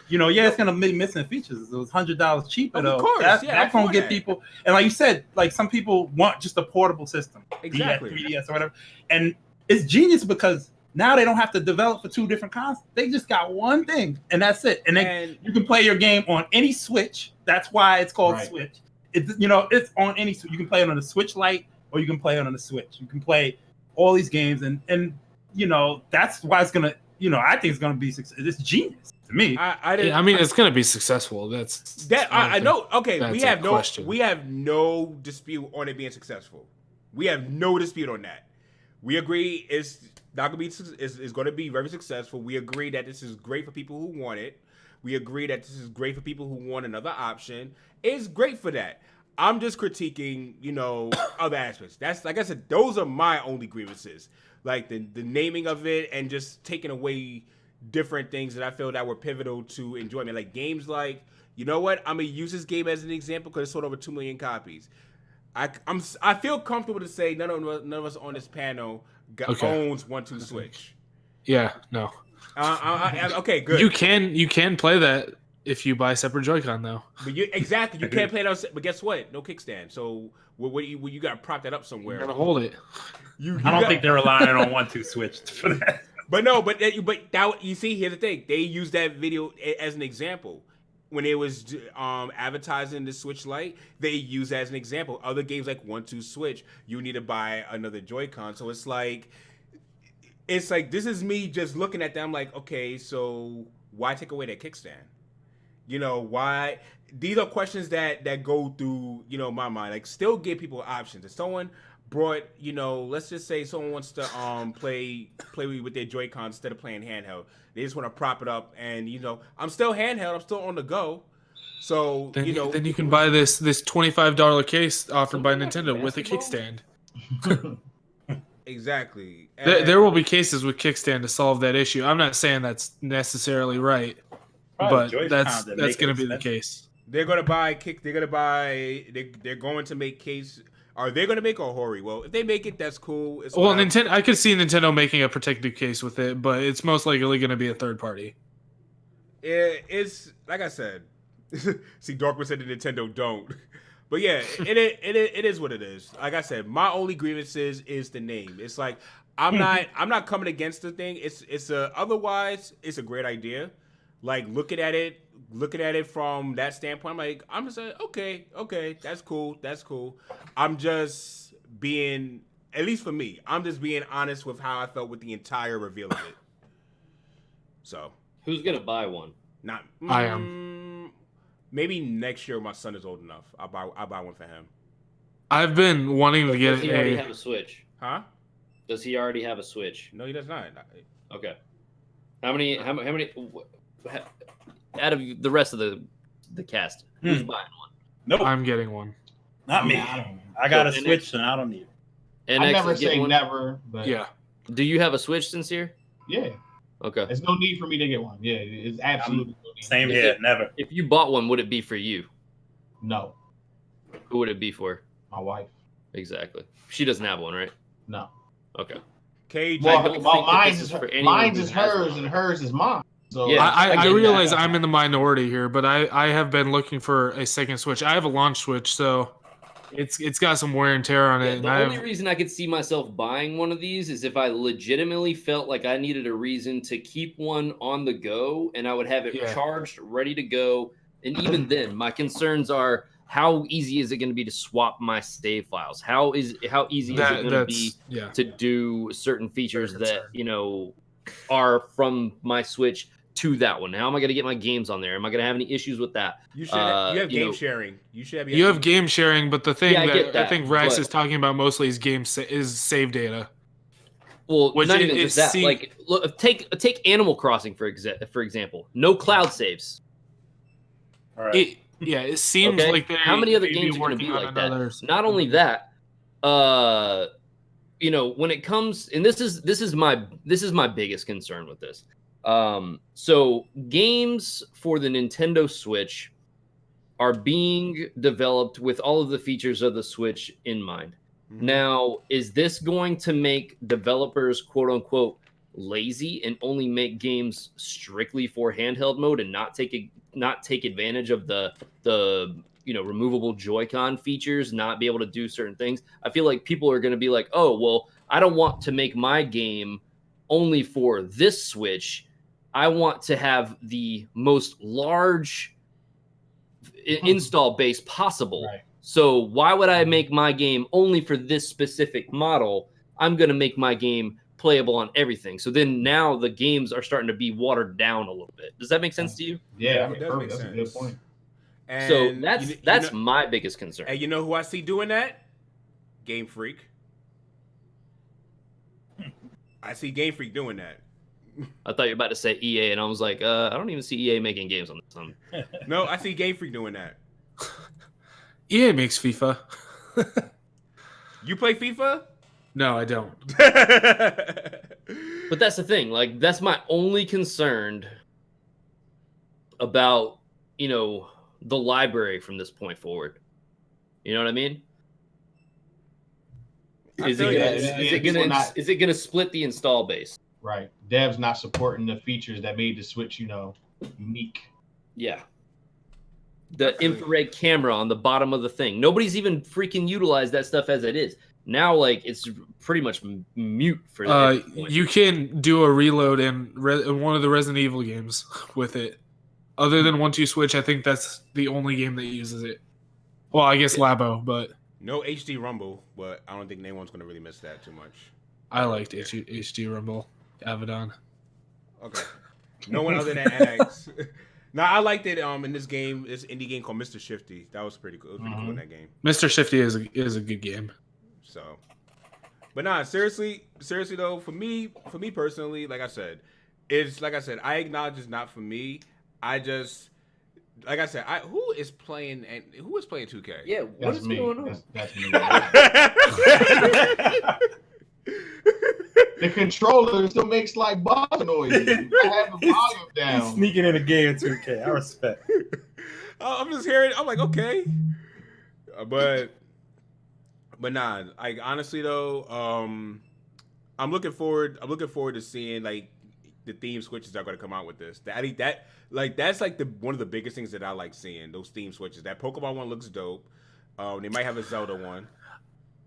[SPEAKER 2] It's gonna be missing features. It was $100 cheaper though.
[SPEAKER 1] Of course,
[SPEAKER 2] that's gonna get people. And like you said, some people want just a portable system,
[SPEAKER 1] exactly,
[SPEAKER 2] 3DS or whatever. And it's genius because now they don't have to develop for two different consoles. They just got one thing, and that's it. And you can play your game on any Switch. That's why it's called Switch. It's on any. You can play it on the Switch Lite, or you can play it on the Switch. You can play all these games, and that's why it's gonna. I think it's gonna be success. It's genius. To me,
[SPEAKER 5] I mean, it's going to be successful.
[SPEAKER 1] I know. Okay, we have no dispute on it being successful. We have no dispute on that. We agree it's not going to be. Is going to be very successful. We agree that this is great for people who want it. We agree that this is great for people who want another option. It's great for that. I'm just critiquing, other aspects. That's like I said. Those are my only grievances, like the naming of it and just taking away different things that I feel that were pivotal to enjoyment, like games like, I'm gonna use this game as an example because it sold over 2 million copies. I feel comfortable to say none of us on this panel owns 1-2 Switch.
[SPEAKER 5] Yeah, no.
[SPEAKER 1] Okay, good.
[SPEAKER 5] You can play that if you buy separate Joy-Con though.
[SPEAKER 1] But you can't play it. But guess what? No kickstand. So you got to prop that up somewhere.
[SPEAKER 5] You're gonna hold it.
[SPEAKER 2] I don't think they're relying on 1-2 Switch for that.
[SPEAKER 1] But no, but that, you see, here's the thing. They used that video as an example. When it was advertising the Switch Lite, they used that as an example. Other games like 1-2 Switch, you need to buy another Joy-Con. So it's like this is me just looking at them like, okay, so why take away that kickstand? Why? These are questions that go through, my mind. Like, still give people options. If someone brought, let's just say someone wants to play with their Joy-Con instead of playing handheld. They just want to prop it up, and I'm still handheld. I'm still on the go. So
[SPEAKER 5] then you can buy this $25 case offered by Nintendo with a kickstand.
[SPEAKER 1] Exactly.
[SPEAKER 5] There will be cases with kickstand to solve that issue. I'm not saying that's necessarily right, but that's going to be the case.
[SPEAKER 1] They're going to buy They're going to make case. Are they going to make a Hori? Well, if they make it, that's cool.
[SPEAKER 5] Nintendo. I could see Nintendo making a protective case with it, but it's most likely going to be a third party.
[SPEAKER 1] It's like I said. See, Darkman said that Nintendo don't. But yeah, it is what it is. Like I said, my only grievance is the name. It's like I'm not coming against the thing. Otherwise it's a great idea. Like looking at it from that standpoint, I'm just saying, okay, that's cool. I'm just being, at least for me, I'm just being honest with how I felt with the entire reveal of it. So
[SPEAKER 3] who's gonna buy one?
[SPEAKER 5] I am.
[SPEAKER 1] Maybe next year when my son is old enough, I'll buy one for him.
[SPEAKER 5] I've been wanting to get.
[SPEAKER 3] Does he already have a Switch?
[SPEAKER 1] Huh?
[SPEAKER 3] Does he already have a Switch?
[SPEAKER 1] No, he does not.
[SPEAKER 3] Okay. How many? Out of the rest of the cast, who's buying one?
[SPEAKER 2] Nope.
[SPEAKER 5] I'm getting one.
[SPEAKER 2] Not me. I got a Switch and I don't need it.
[SPEAKER 3] And
[SPEAKER 4] I never say never, but
[SPEAKER 5] yeah.
[SPEAKER 3] Do you have a Switch, Sincere?
[SPEAKER 4] Yeah.
[SPEAKER 3] Okay.
[SPEAKER 4] There's no need for me to get one. Yeah, it's absolutely no need.
[SPEAKER 2] Same here. Never.
[SPEAKER 3] If you bought one, would it be for you?
[SPEAKER 4] No.
[SPEAKER 3] Who would it be for?
[SPEAKER 4] My wife.
[SPEAKER 3] Exactly. She doesn't have one, right?
[SPEAKER 4] No.
[SPEAKER 3] Okay.
[SPEAKER 1] Cage.
[SPEAKER 4] Well, mine's is hers and hers is mine. So
[SPEAKER 3] yeah,
[SPEAKER 5] I realize I'm in the minority here, but I have been looking for a second Switch. I have a launch Switch, so it's got some wear and tear on it.
[SPEAKER 3] The only reason I could see myself buying one of these is if I legitimately felt like I needed a reason to keep one on the go, and I would have it charged, ready to go. And even then, my concerns are how easy is it going to be to swap my save files? How easy is it going to be to do certain features that are from my Switch to that one? How am I going to get my games on there? Am I going to have any issues with that?
[SPEAKER 1] You should. You have game sharing.
[SPEAKER 5] You have game sharing, but the thing I think Rex
[SPEAKER 3] but
[SPEAKER 5] is talking about mostly is save data.
[SPEAKER 3] Well, not even just that. Like, look, take Animal Crossing for example. No cloud saves.
[SPEAKER 2] All right.
[SPEAKER 5] It seems like
[SPEAKER 3] how many other games are going to be like that? Not only that, when it comes, and this is my biggest concern with this. So games for the Nintendo Switch are being developed with all of the features of the Switch in mind. Mm-hmm. Now, is this going to make developers, quote unquote, lazy and only make games strictly for handheld mode and not take advantage of the removable Joy-Con features, not be able to do certain things? I feel like people are going to be like, oh, well, I don't want to make my game only for this Switch. I want to have the most large install base possible. Right. So why would I make my game only for this specific model? I'm going to make my game playable on everything. So then now the games are starting to be watered down a little bit. Does that make sense to you?
[SPEAKER 4] Yeah, that's a good point.
[SPEAKER 1] And
[SPEAKER 3] so that's my biggest concern.
[SPEAKER 1] And you know who I see doing that? Game Freak. I see Game Freak doing that.
[SPEAKER 3] I thought you were about to say EA, and I was like, I don't even see EA making games on this one.
[SPEAKER 1] No, I see Game Freak doing that.
[SPEAKER 5] EA makes FIFA.
[SPEAKER 1] You play FIFA?
[SPEAKER 5] No, I don't.
[SPEAKER 3] But that's the thing. Like, that's my only concern about, the library from this point forward. You know what I mean? Is it gonna split the install base?
[SPEAKER 4] Right. Dev's not supporting the features that made the Switch, unique.
[SPEAKER 3] Yeah. The infrared camera on the bottom of the thing. Nobody's even freaking utilized that stuff as it is. Now, it's pretty much mute for that.
[SPEAKER 5] You can do a reload in one of the Resident Evil games with it. Other than 1-2 Switch, I think that's the only game that uses it. Well, I guess Labo, but...
[SPEAKER 1] No HD Rumble, but I don't think anyone's going to really miss that too much.
[SPEAKER 5] I liked HD Rumble. Avidan.
[SPEAKER 1] Okay. No one other than NX. No, I liked it in this game, this indie game called Mr. Shifty. That was pretty cool. It was pretty cool in that game.
[SPEAKER 5] Mr. Shifty is a good game.
[SPEAKER 1] So, but nah, seriously though, for me personally, like I said, I acknowledge it's not for me. Who is playing 2K?
[SPEAKER 3] Yeah, what is going on?
[SPEAKER 4] That's me. The controller still makes buzz noises. I have the volume down.
[SPEAKER 2] He's sneaking in a game in 2K. I respect.
[SPEAKER 1] I'm just hearing. I'm like, okay, but nah. Honestly though, I'm looking forward to seeing the theme switches that are going to come out with this. That's one of the biggest things that I like seeing, those theme switches. That Pokemon one looks dope. They might have a Zelda one.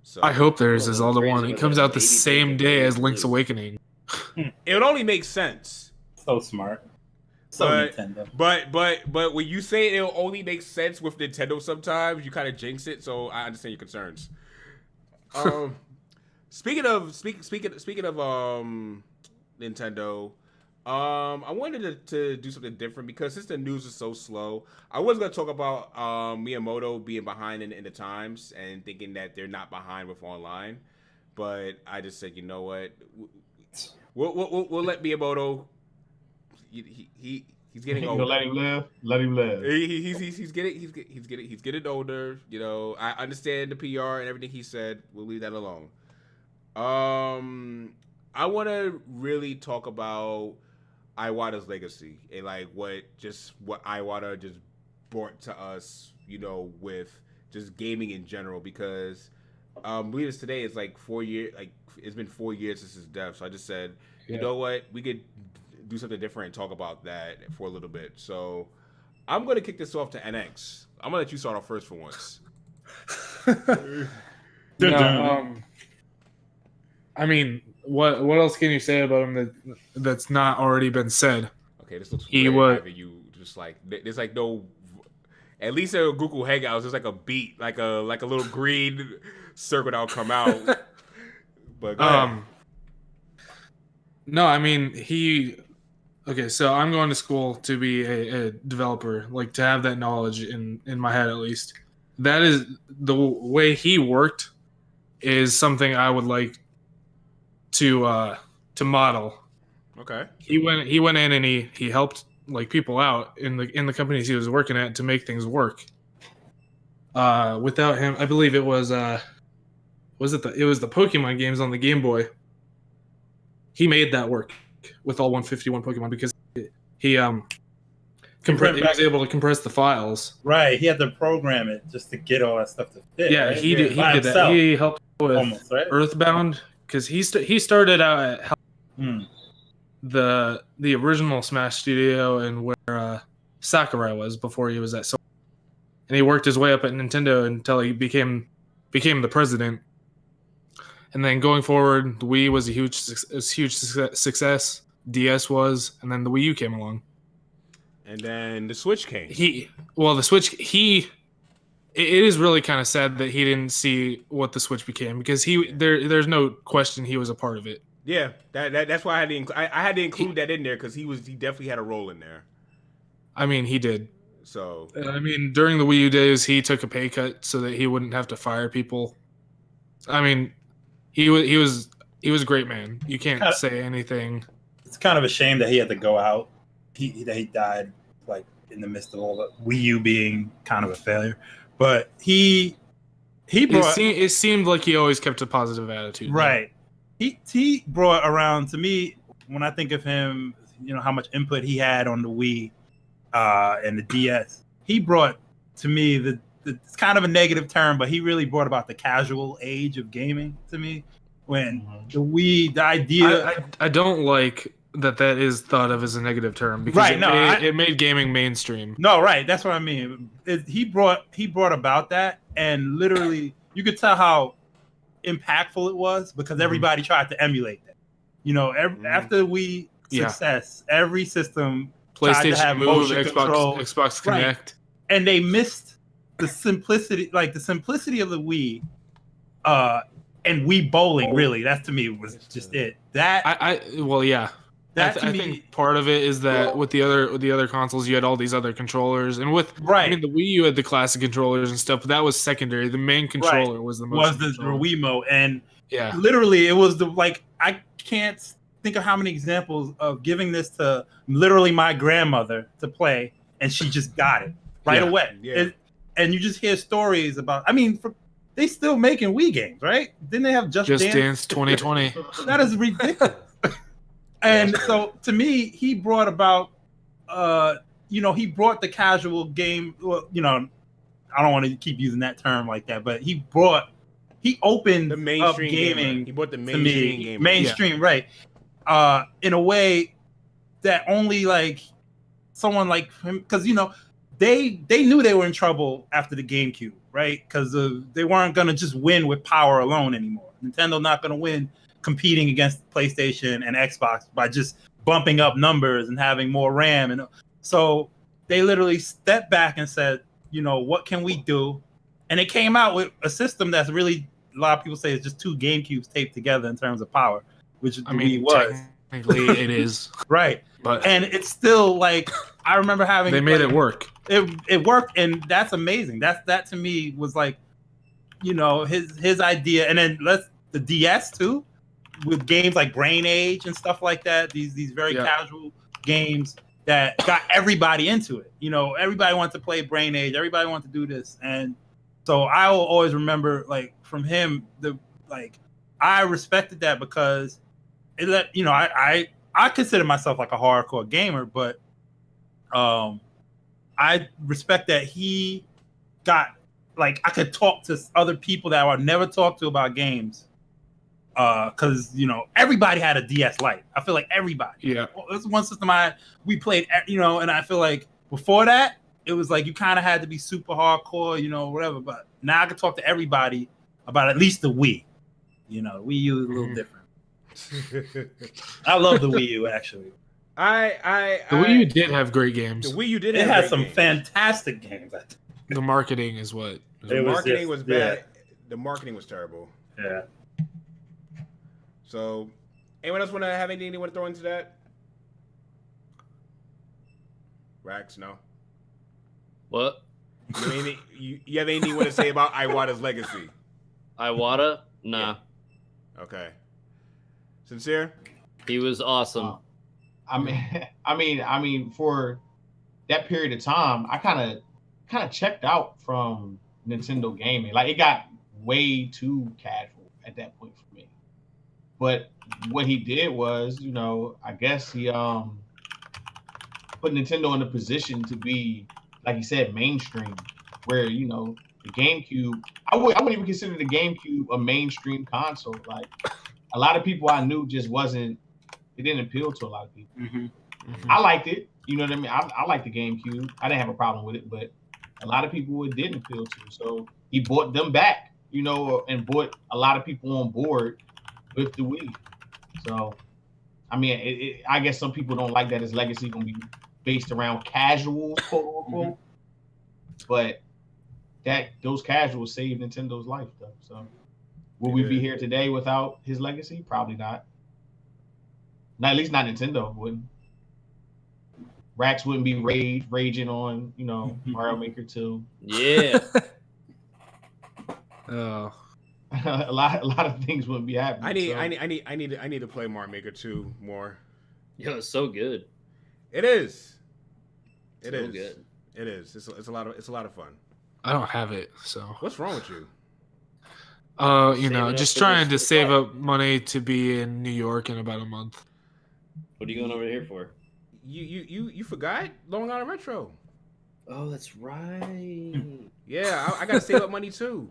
[SPEAKER 1] So
[SPEAKER 5] I hope there's a Zelda one. It comes out the same day as Link's Awakening.
[SPEAKER 1] It would only make sense.
[SPEAKER 2] So smart. Nintendo.
[SPEAKER 1] But when you say it'll only make sense with Nintendo, sometimes you kind of jinx it. So I understand your concerns. Speaking of Nintendo, I wanted to do something different because since the news is so slow, I was going to talk about Miyamoto being behind in the times and thinking that they're not behind with online, but I just said, you know what, we'll let Miyamoto. He's getting older.
[SPEAKER 4] Let him live.
[SPEAKER 1] He's getting older. I understand the PR and everything he said. We'll leave that alone. I want to really talk about Iwata's legacy and what Iwata just brought to us, with just gaming in general. Because I believe it's today. It's 4 years. It's been 4 years since his death. So I just said, you know what, we could do something different and talk about that for a little bit. So I'm gonna kick this off to NX. I'm gonna let you start off first for once.
[SPEAKER 5] I mean, what else can you say about him that's not already been said?
[SPEAKER 1] Okay, this looks
[SPEAKER 5] he was
[SPEAKER 1] you just there's no. At least at Google Hangouts, there's like a beat, like a little green circle that'll come out. But go ahead.
[SPEAKER 5] No, I mean Okay, so I'm going to school to be a developer, like to have that knowledge in my head at least. That is the way he worked is something I would like to model.
[SPEAKER 1] Okay.
[SPEAKER 5] He went in and he helped like people out in the companies he was working at to make things work. Without him, I believe it was the Pokemon games on the Game Boy. He made that work with all 151 Pokemon because he was able to compress the files.
[SPEAKER 2] Right, he had to program it just to get all that stuff to fit.
[SPEAKER 5] Yeah,
[SPEAKER 2] right?
[SPEAKER 5] he did that. He helped with
[SPEAKER 2] almost, right?
[SPEAKER 5] Earthbound because he started out at the original Smash Studio and where Sakurai was before he was at Sony. And he worked his way up at Nintendo until he became the president. And then going forward, the Wii was a huge success. DS was, and then the Wii U came along.
[SPEAKER 1] And then the Switch came.
[SPEAKER 5] The Switch. It is really kind of sad that he didn't see what the Switch became because there's no question he was a part of it.
[SPEAKER 1] Yeah, that's why I had to include that in there because he definitely had a role in there.
[SPEAKER 5] I mean, he did.
[SPEAKER 1] So
[SPEAKER 5] I mean, during the Wii U days, he took a pay cut so that he wouldn't have to fire people. I mean, he was a great man. You can't say anything.
[SPEAKER 2] It's kind of a shame that he had to go out. That he died like in the midst of all the Wii U being kind of a failure. But he brought.
[SPEAKER 5] It seemed like he always kept a positive attitude.
[SPEAKER 2] Right. He brought around to me when I think of him. You know how much input he had on the Wii and the DS. He brought to me it's kind of a negative term, but he really brought about the casual age of gaming to me. When the Wii, the idea,
[SPEAKER 5] I don't like that is thought of as a negative term because it made gaming mainstream.
[SPEAKER 2] No, right, that's what I mean. He brought about that, and literally you could tell how impactful it was because everybody tried to emulate that. You know, after Wii success, every system
[SPEAKER 5] PlayStation
[SPEAKER 2] tried to have
[SPEAKER 5] Move,
[SPEAKER 2] motion control,
[SPEAKER 5] Xbox Connect,
[SPEAKER 2] right. And they missed the simplicity of the Wii. And Wii Bowling, really, that to me was just it.
[SPEAKER 5] I think part of it is that with the other consoles, you had all these other controllers, and I mean, the Wii U had the classic controllers and stuff, but that was secondary. The main controller was the
[SPEAKER 2] Wiimote, and
[SPEAKER 5] yeah,
[SPEAKER 2] literally, it was I can't think of how many examples of giving this to literally my grandmother to play, and she just got it right away.
[SPEAKER 1] Yeah.
[SPEAKER 2] And you just hear stories about. I mean. They still making Wii games, right? Didn't they have Just
[SPEAKER 5] Dance 2020?
[SPEAKER 2] That is ridiculous. And so to me, he brought about, he brought the casual game. Well, I don't want to keep using that term like that, but he opened
[SPEAKER 1] the mainstream
[SPEAKER 2] up gaming.
[SPEAKER 1] Gamer. He brought the mainstream game.
[SPEAKER 2] Mainstream, right? In a way that only like someone like him, because they knew they were in trouble after the GameCube. Right, because they weren't gonna just win with power alone anymore. Nintendo not gonna win competing against PlayStation and Xbox by just bumping up numbers and having more RAM, and so they literally stepped back and said, what can we do? And they came out with a system that's really a lot of people say it's just two GameCubes taped together in terms of power, which Wii was.
[SPEAKER 5] Technically, it is
[SPEAKER 2] right, and it's still like I remember having.
[SPEAKER 5] They made it work.
[SPEAKER 2] It worked, and that's amazing. That to me was like, his idea, and then the DS too, with games like Brain Age and stuff like that. These very casual games that got everybody into it. Everybody wanted to play Brain Age. Everybody wanted to do this, and so I will always remember from him I respected that because it let I consider myself like a hardcore gamer, but I respect that he got I could talk to other people that I would never talk to about games. Because everybody had a DS Lite. I feel like everybody.
[SPEAKER 5] Yeah.
[SPEAKER 2] That's one system we played. And I feel like before that it was like you kind of had to be super hardcore, whatever. But now I can talk to everybody about at least the Wii. Wii U is a little different. I love the Wii U actually.
[SPEAKER 5] The Wii U did have great games.
[SPEAKER 1] The Wii U did.
[SPEAKER 2] It had some fantastic games.
[SPEAKER 5] The marketing is what.
[SPEAKER 1] The
[SPEAKER 2] It was
[SPEAKER 1] marketing
[SPEAKER 2] just-
[SPEAKER 1] was bad. The marketing was terrible.
[SPEAKER 2] Yeah.
[SPEAKER 1] So, anyone else want to have anything they want to throw into that? Rax, no.
[SPEAKER 3] What?
[SPEAKER 1] You have anything you want to say about Iwata's legacy?
[SPEAKER 3] Iwata? Nah.
[SPEAKER 1] Okay. Sincere?
[SPEAKER 3] He was awesome.
[SPEAKER 4] I mean, for that period of time, I kind of checked out from Nintendo gaming. Like it got way too casual at that point for me. But what he did was, you know, I guess he put Nintendo in a position to be, like he said, mainstream. Where you know the GameCube, I wouldn't even consider the GameCube a mainstream console. Like a lot of people I knew just wasn't. It didn't appeal to a lot of people.
[SPEAKER 2] Mm-hmm.
[SPEAKER 4] I liked it. You know what I mean? I liked the GameCube. I didn't have a problem with it, but a lot of people it didn't appeal to. So he brought them back, you know, and brought a lot of people on board with the Wii. So, I mean, I guess some people don't like that his legacy gonna be based around casuals, quote unquote. But those casuals saved Nintendo's life, though. So, will we be here today without his legacy? Probably not. Not, at least not Nintendo wouldn't. Rax wouldn't be raging on, you know, Mario Maker 2.
[SPEAKER 3] Yeah.
[SPEAKER 5] Oh.
[SPEAKER 4] a lot of things wouldn't be happening.
[SPEAKER 1] I need to play Mario Maker 2 more.
[SPEAKER 3] Yo, it's so good.
[SPEAKER 1] It is.
[SPEAKER 3] So good.
[SPEAKER 1] It is. It's a lot of fun.
[SPEAKER 5] I don't have it, so.
[SPEAKER 1] What's wrong with you?
[SPEAKER 5] You know, just trying to save up money to be in New York in about a month.
[SPEAKER 3] What are you going over here for?
[SPEAKER 1] You forgot Long Island Retro.
[SPEAKER 3] Oh, that's right.
[SPEAKER 1] Yeah, I gotta save up money too.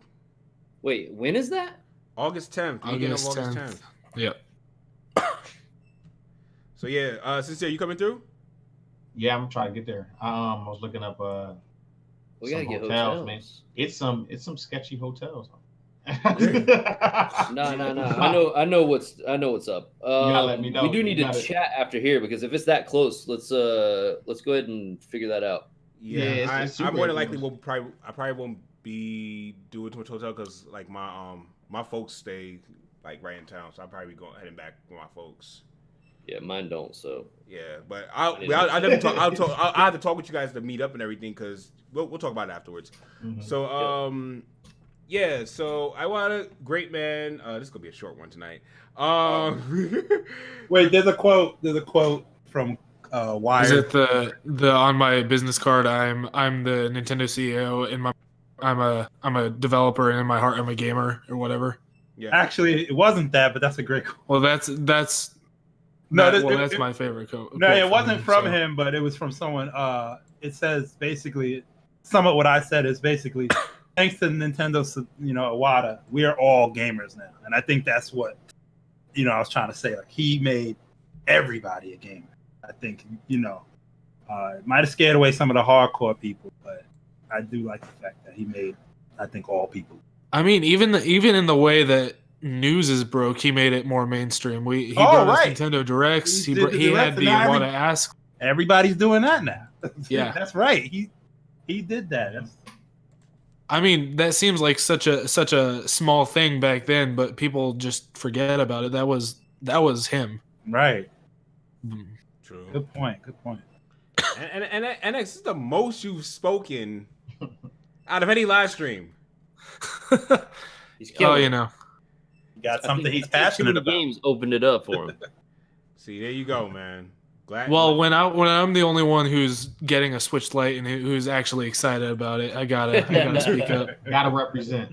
[SPEAKER 3] Wait, when is that?
[SPEAKER 1] August 10th. Beginning of August 10th.
[SPEAKER 5] Yep.
[SPEAKER 1] So yeah, Sincere, you coming through?
[SPEAKER 4] Yeah, I'm trying to get there. I was looking up
[SPEAKER 3] We
[SPEAKER 4] some
[SPEAKER 3] gotta get
[SPEAKER 4] hotels, man.
[SPEAKER 3] hotels.
[SPEAKER 4] It's some sketchy hotels.
[SPEAKER 3] No. I know what's up.
[SPEAKER 4] You gotta let me know.
[SPEAKER 3] We do need
[SPEAKER 4] You
[SPEAKER 3] to
[SPEAKER 4] gotta-
[SPEAKER 3] chat after here because if it's that close, let's go ahead and figure that out.
[SPEAKER 1] Yeah,
[SPEAKER 4] it's
[SPEAKER 1] I
[SPEAKER 4] super
[SPEAKER 1] more than likely
[SPEAKER 4] influential.
[SPEAKER 1] I probably won't be doing too much hotel because like my folks stay like right in town, so I'll probably be heading back with my folks.
[SPEAKER 3] Yeah, mine don't. So
[SPEAKER 1] Yeah, but I'll definitely talk. I'll have to talk with you guys to meet up and everything because we'll talk about it afterwards.
[SPEAKER 4] Mhm.
[SPEAKER 1] So yeah. So I want a great man. This is gonna be a short one tonight.
[SPEAKER 2] Wait, there's a quote from Wired.
[SPEAKER 5] Is it the on my business card? I'm the Nintendo CEO, and I'm a developer, and in my heart I'm a gamer or whatever.
[SPEAKER 1] Yeah.
[SPEAKER 2] Actually, it wasn't that, but that's a great quote.
[SPEAKER 5] Well, that's
[SPEAKER 2] No,
[SPEAKER 5] that's my favorite quote.
[SPEAKER 2] No, it wasn't from
[SPEAKER 5] so.
[SPEAKER 2] him, but it was from someone. It says basically, some of what I said is basically, thanks to Nintendo's, Iwata, we are all gamers now, and I think that's what, I was trying to say. Like he made everybody a gamer. I think, it might have scared away some of the hardcore people, but I do like the fact that he made, I think, all people.
[SPEAKER 5] I mean, even in the way that news is broke, he made it more mainstream. He brought us Nintendo Directs. He had the Iwata Ask.
[SPEAKER 2] Everybody's doing that now.
[SPEAKER 5] Yeah,
[SPEAKER 2] that's right. He did that.
[SPEAKER 5] I mean, that seems like such a small thing back then, but people just forget about it. That was him.
[SPEAKER 2] Right.
[SPEAKER 1] True.
[SPEAKER 2] Good point.
[SPEAKER 1] And this is the most you've spoken out of any live stream.
[SPEAKER 3] he's
[SPEAKER 5] Oh,
[SPEAKER 3] killing.
[SPEAKER 2] He got something he's passionate about.
[SPEAKER 3] Games opened it up for him.
[SPEAKER 1] See, there you go, man. Glad.
[SPEAKER 5] Well, when I'm the only one who's getting a Switch Lite and who's actually excited about it, I gotta speak up.
[SPEAKER 4] Gotta represent.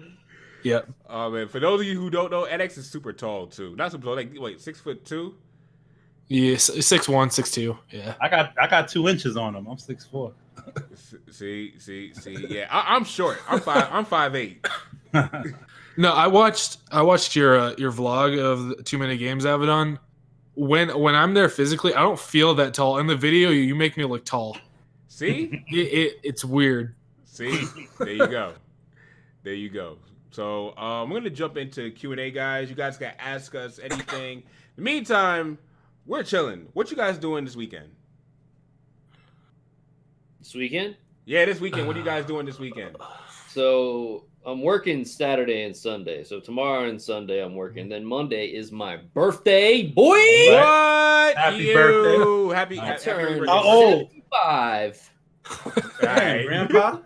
[SPEAKER 5] Yep.
[SPEAKER 1] Oh man, for those of you who don't know, NX is super tall too. Not super tall, like 6'2".
[SPEAKER 5] Yes, 6'1", 6'2". Yeah.
[SPEAKER 2] I got 2 inches on him. I'm 6'4".
[SPEAKER 1] See. Yeah, I'm short. I'm 5'8".
[SPEAKER 5] No, I watched your vlog of Too Many Games, Avidan. When I'm there physically, I don't feel that tall. In the video, you make me look tall.
[SPEAKER 1] See?
[SPEAKER 5] It's weird.
[SPEAKER 1] See? There you go. So I'm gonna jump into Q&A, guys. You guys can ask us anything. In the meantime, we're chilling. What you guys doing this weekend?
[SPEAKER 3] This weekend?
[SPEAKER 1] Yeah, this weekend. What are you guys doing this weekend?
[SPEAKER 3] So I'm working Saturday and Sunday. So tomorrow and Sunday I'm working. Then Monday is my birthday, boy.
[SPEAKER 1] What?
[SPEAKER 2] Happy birthday.
[SPEAKER 1] Happy
[SPEAKER 3] I
[SPEAKER 1] happy
[SPEAKER 3] turned
[SPEAKER 1] birthday.
[SPEAKER 2] How old?
[SPEAKER 3] 75.
[SPEAKER 2] Damn, Grandpa.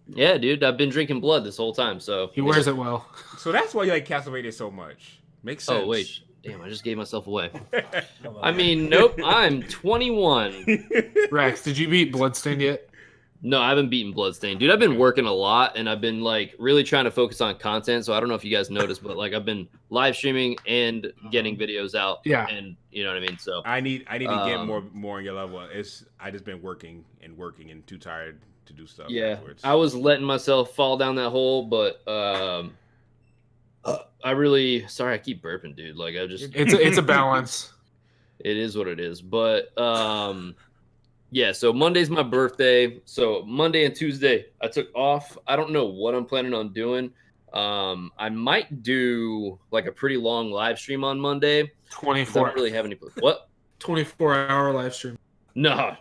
[SPEAKER 3] Yeah, dude, I've been drinking blood this whole time. So
[SPEAKER 5] He wears it well.
[SPEAKER 1] So that's why you like Castlevania so much. Makes sense.
[SPEAKER 3] Oh wait, damn! I just gave myself away. I mean, nope. I'm 21.
[SPEAKER 5] Rex, did you beat Bloodstained yet?
[SPEAKER 3] No, I haven't beaten Bloodstained, dude. I've been working a lot, and I've been like really trying to focus on content. So I don't know if you guys noticed, but like I've been live streaming and getting videos out.
[SPEAKER 5] Yeah.
[SPEAKER 3] And you know what I mean. So
[SPEAKER 1] I need to get more on your level. I just been working and too tired to do stuff.
[SPEAKER 3] yeah,
[SPEAKER 1] afterwards.
[SPEAKER 3] I was letting myself fall down that hole, but I really sorry. I keep burping, dude. Like I just
[SPEAKER 5] It's a balance.
[SPEAKER 3] It is what it is. But yeah, so Monday's my birthday. So Monday and Tuesday I took off. I don't know what I'm planning on doing. I might do like a pretty long live stream on Monday.
[SPEAKER 5] 24.
[SPEAKER 3] I don't really have any what?
[SPEAKER 5] 24-hour live stream.
[SPEAKER 3] No.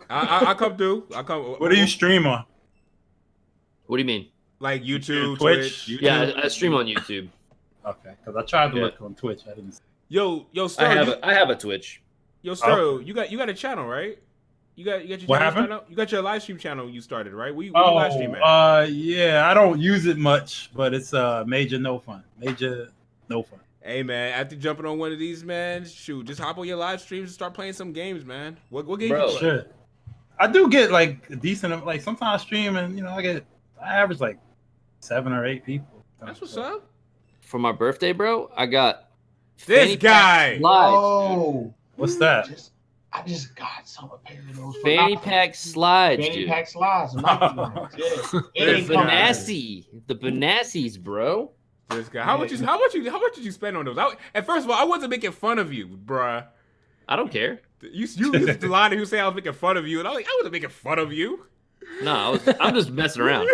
[SPEAKER 1] I'll come through. I'll come.
[SPEAKER 2] What do you stream on?
[SPEAKER 3] What do you mean?
[SPEAKER 1] Like YouTube,
[SPEAKER 2] Twitch?
[SPEAKER 1] YouTube?
[SPEAKER 3] Yeah, I stream on YouTube.
[SPEAKER 2] Okay, because I tried to
[SPEAKER 3] Yeah.
[SPEAKER 2] look on Twitch. I didn't.
[SPEAKER 1] Yo, Sterling,
[SPEAKER 3] I have a Twitch.
[SPEAKER 1] Sterling, you got a channel, right? You got your
[SPEAKER 2] What
[SPEAKER 1] channel
[SPEAKER 2] happened?
[SPEAKER 1] channel? You got your live stream channel you started, right? We live stream at?
[SPEAKER 2] Yeah, I don't use it much, but it's major no fun. Major no fun.
[SPEAKER 1] Hey man, after jumping on one of these, man, shoot, just hop on your live streams and start playing some games, man. What game
[SPEAKER 3] Bro.
[SPEAKER 1] you play?
[SPEAKER 2] Sure. I do get like a decent, like sometimes I stream and I average like 7 or 8 people.
[SPEAKER 1] That's what's up.
[SPEAKER 3] For my birthday, bro, I got
[SPEAKER 1] This
[SPEAKER 3] fanny
[SPEAKER 1] guy.
[SPEAKER 3] pack slides.
[SPEAKER 4] Oh,
[SPEAKER 2] What's that?
[SPEAKER 4] I just got some pair of those.
[SPEAKER 3] Fanny pack slides,
[SPEAKER 4] Fanny
[SPEAKER 3] dude.
[SPEAKER 4] pack slides. Nike ones, yeah. It
[SPEAKER 3] The
[SPEAKER 4] ain't coming.
[SPEAKER 3] Banassi. The Banassis, bro.
[SPEAKER 1] This guy. How much did you spend on those? And first of all, I wasn't making fun of you, bruh.
[SPEAKER 3] I don't care.
[SPEAKER 1] You used to lie to you say I was making fun of you, and I was like, I wasn't making fun of you.
[SPEAKER 3] No, I'm just messing around.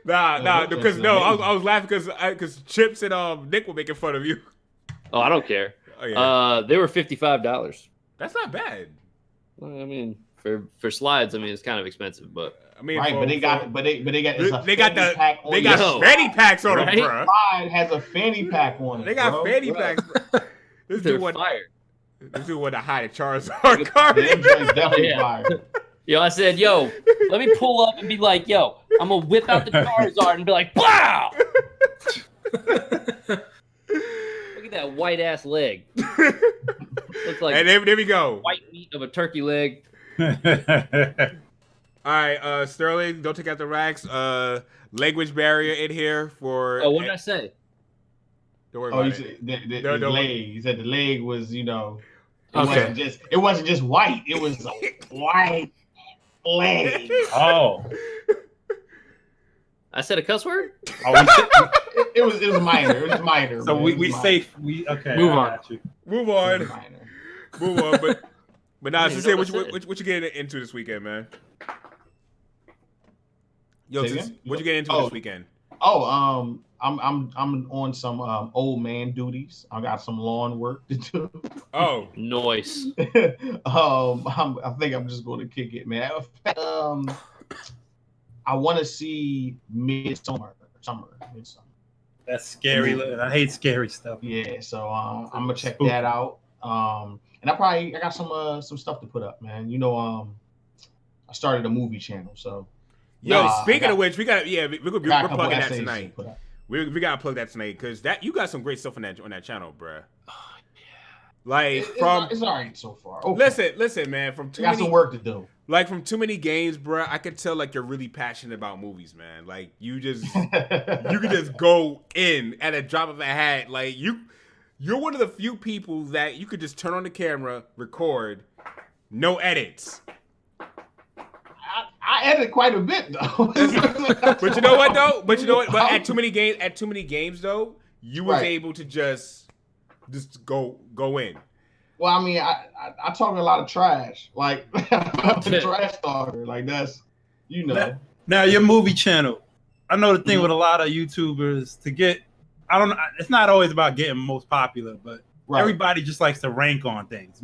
[SPEAKER 1] Nah, because I was laughing because Chips and Nick were making fun of you.
[SPEAKER 3] Oh, I don't care.
[SPEAKER 1] Oh, yeah.
[SPEAKER 3] They were $55.
[SPEAKER 1] That's not bad.
[SPEAKER 3] Well, I mean, for slides, I mean it's kind of expensive, but
[SPEAKER 1] I mean,
[SPEAKER 4] Right, but they got
[SPEAKER 1] they got
[SPEAKER 3] Yo.
[SPEAKER 1] fanny packs on them,
[SPEAKER 3] Right?
[SPEAKER 1] bro.
[SPEAKER 4] Slide has a fanny pack on it.
[SPEAKER 1] They got
[SPEAKER 4] bro.
[SPEAKER 1] fanny
[SPEAKER 3] bro.
[SPEAKER 1] packs. Bro. This
[SPEAKER 3] they're
[SPEAKER 1] dude want
[SPEAKER 3] fire.
[SPEAKER 1] to hide a Charizard card.
[SPEAKER 4] Them joints definitely
[SPEAKER 3] Yeah.
[SPEAKER 4] fire.
[SPEAKER 3] Yo, I said, yo, let me pull up and be like, yo, I'm gonna whip out the Charizard and be like, wow! Look at that white ass leg. Looks like
[SPEAKER 1] And there we go.
[SPEAKER 3] white meat of a turkey leg.
[SPEAKER 1] All right, Sterling, don't take out the racks. Language barrier in here for.
[SPEAKER 3] Oh, what did I say?
[SPEAKER 1] Don't worry
[SPEAKER 4] Oh,
[SPEAKER 1] about
[SPEAKER 4] he
[SPEAKER 1] it.
[SPEAKER 4] said the
[SPEAKER 1] No, no.
[SPEAKER 4] leg. He said the leg was, it
[SPEAKER 5] Okay.
[SPEAKER 4] wasn't just white. It was a white leg.
[SPEAKER 2] Oh,
[SPEAKER 3] I said a cuss word?
[SPEAKER 4] It was minor. It was minor.
[SPEAKER 2] so
[SPEAKER 4] man.
[SPEAKER 2] we
[SPEAKER 4] It was minor.
[SPEAKER 2] safe. We okay.
[SPEAKER 5] Move
[SPEAKER 2] I
[SPEAKER 5] on.
[SPEAKER 2] got you.
[SPEAKER 1] Move
[SPEAKER 4] It was
[SPEAKER 1] on.
[SPEAKER 4] minor.
[SPEAKER 1] Move on. But nah,
[SPEAKER 3] I
[SPEAKER 1] so
[SPEAKER 3] didn't
[SPEAKER 1] say
[SPEAKER 3] know
[SPEAKER 1] what you getting into this weekend, man? Yo,
[SPEAKER 4] Say
[SPEAKER 1] sis,
[SPEAKER 4] again?
[SPEAKER 1] what you getting into this weekend?
[SPEAKER 4] Oh, I'm on some old man duties. I got some lawn work to do.
[SPEAKER 1] Oh,
[SPEAKER 3] Noise.
[SPEAKER 4] I think I'm just going to kick it, man. I want to see Midsummer.
[SPEAKER 2] That's scary. I hate scary stuff.
[SPEAKER 4] Yeah, so I'm gonna check that out. And I got some stuff to put up, man. I started a movie channel, so
[SPEAKER 1] yo.
[SPEAKER 4] Nah,
[SPEAKER 1] Speaking of which, we're
[SPEAKER 4] got a
[SPEAKER 1] plugging
[SPEAKER 4] couple
[SPEAKER 1] that
[SPEAKER 4] essays
[SPEAKER 1] tonight.
[SPEAKER 4] to put up.
[SPEAKER 1] We gotta plug that tonight because you got some great stuff on that channel, bruh. Like
[SPEAKER 4] It's all right so far. Okay.
[SPEAKER 1] Listen, man. From
[SPEAKER 4] I got some work to do.
[SPEAKER 1] Like from too many games, bruh, I could tell like you're really passionate about movies, man. Like you can just go in at a drop of a hat. Like you're one of the few people that you could just turn on the camera, record, no edits.
[SPEAKER 4] I edit quite a bit though.
[SPEAKER 1] But you know what though? But at too many games though, you was
[SPEAKER 4] Right.
[SPEAKER 1] able to just go in.
[SPEAKER 4] Well, I mean, I talk a lot of trash. Like I'm a trash talker. Like that's
[SPEAKER 2] Now your movie channel. I know the thing with a lot of YouTubers to get. I don't know. It's not always about getting most popular, but everybody just likes to rank on things.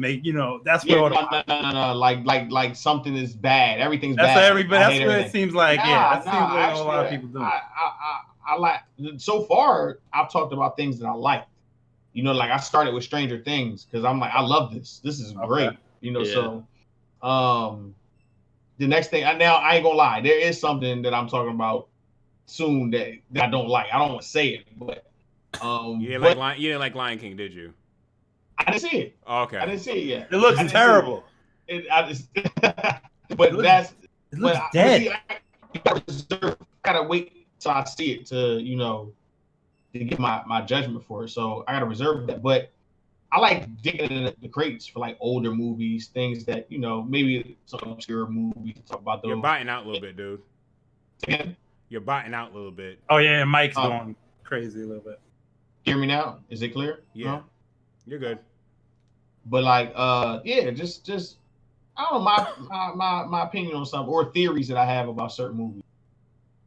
[SPEAKER 2] That's
[SPEAKER 4] Yeah,
[SPEAKER 2] where
[SPEAKER 4] no. Like something is bad. Everything's
[SPEAKER 2] that's
[SPEAKER 4] bad.
[SPEAKER 2] everybody. That's what it seems like. That seems like
[SPEAKER 4] actually,
[SPEAKER 2] a lot of people do.
[SPEAKER 4] I like. So far, I've talked about things that I like. Like I started with Stranger Things because I'm like, I love this. This is great. So the next thing, I ain't gonna lie, there is something that I'm talking about soon that I don't like. I don't want to say it, but
[SPEAKER 1] you didn't like Lion King, did you?
[SPEAKER 4] I didn't see it.
[SPEAKER 1] Okay.
[SPEAKER 4] I didn't see it yet.
[SPEAKER 2] It looks terrible.
[SPEAKER 4] But it looks
[SPEAKER 2] dead.
[SPEAKER 4] I gotta wait till I see it to get my judgment for it. So I gotta reserve that. But I like digging in the crates for like older movies, things that maybe some obscure movies. Talk about those.
[SPEAKER 1] You're biting out a little bit, dude.
[SPEAKER 4] Again?
[SPEAKER 1] You're biting out a little bit.
[SPEAKER 2] Oh yeah, Mike's going crazy a little bit.
[SPEAKER 4] Hear me now? Is it clear?
[SPEAKER 1] Yeah,
[SPEAKER 4] no?
[SPEAKER 1] You're good.
[SPEAKER 4] But like, just I don't know my opinion on something or theories that I have about certain movies.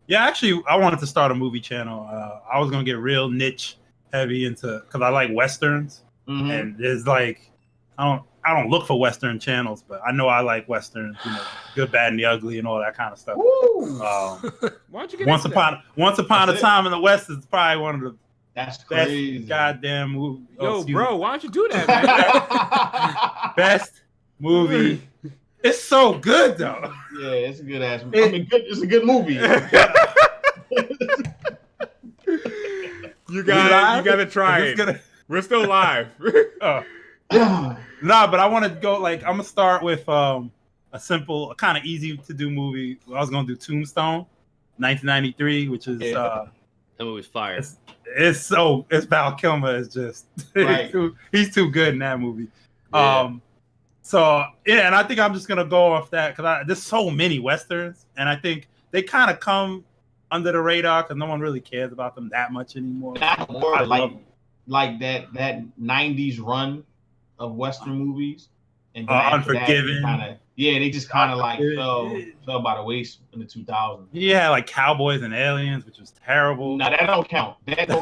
[SPEAKER 2] Yeah, actually, I wanted to start a movie channel. I was gonna get real niche heavy into because I like westerns, and there's like I don't look for western channels, but I know I like westerns. Good, bad, and the ugly, and all that kind of stuff.
[SPEAKER 1] Why don't you get
[SPEAKER 2] Once upon a time in the West is probably one of the
[SPEAKER 4] best
[SPEAKER 2] goddamn movies.
[SPEAKER 1] Yo, bro, why don't you do that, man?
[SPEAKER 2] Best movie. It's so good though.
[SPEAKER 4] Yeah, it's a good ass movie. It's a good movie.
[SPEAKER 1] You gotta try it. We're still live.
[SPEAKER 2] Nah, but I want to go I'm gonna start with a simple, kind of easy to do movie. I was gonna do Tombstone, 1993, which is
[SPEAKER 3] that movie's fire.
[SPEAKER 2] It's Val Kilmer is just
[SPEAKER 4] right.
[SPEAKER 2] he's too good in that movie.
[SPEAKER 3] Yeah.
[SPEAKER 2] So yeah, and I think I'm just gonna go off that because there's so many westerns, and I think they kind of come under the radar because no one really cares about them that much anymore.
[SPEAKER 4] Not more like that 90s run of western movies, and
[SPEAKER 2] Unforgiven.
[SPEAKER 4] They just kind of like fell by the waist in the 2000s.
[SPEAKER 2] Yeah, like Cowboys and Aliens, which was terrible.
[SPEAKER 4] No, that don't count. Bro.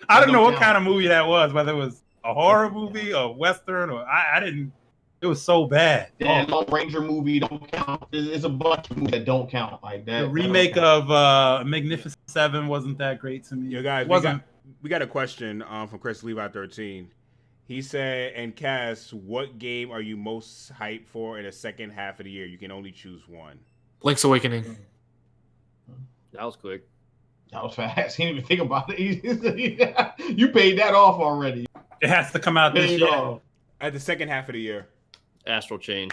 [SPEAKER 2] I don't know what kind of movie that was, whether it was a horror movie or western, or I didn't. It was so bad.
[SPEAKER 4] That Lone Ranger movie don't count. There's a bunch of movies that don't count like that.
[SPEAKER 2] The remake of Magnificent Seven wasn't that great to me.
[SPEAKER 1] Yo, guys, we got a question from Chris Levi 13. He said, and Cass, what game are you most hyped for in the second half of the year? You can only choose one.
[SPEAKER 5] Link's Awakening.
[SPEAKER 3] That was quick.
[SPEAKER 4] That was fast. He didn't even think about it. You paid that off already.
[SPEAKER 2] It has to come out this year.
[SPEAKER 1] At the second half of the year.
[SPEAKER 3] Astral Chain.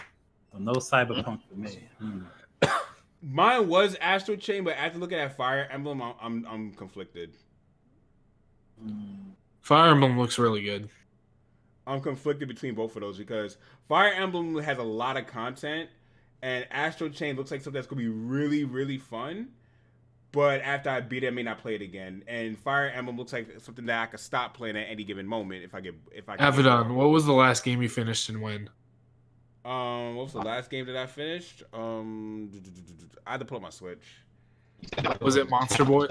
[SPEAKER 2] No Cyberpunk for me.
[SPEAKER 1] Mine was Astral Chain, but after looking at Fire Emblem, I'm conflicted.
[SPEAKER 5] Fire Emblem looks really good.
[SPEAKER 1] I'm conflicted between both of those because Fire Emblem has a lot of content, and Astral Chain looks like something that's gonna be really, really fun. But after I beat it, I may not play it again. And Fire Emblem looks like something that I could stop playing at any given moment if I
[SPEAKER 5] Avidan, what was the last game you finished and when?
[SPEAKER 1] What was the last game that I finished? I had to pull up my Switch.
[SPEAKER 5] Was it Monster Boy?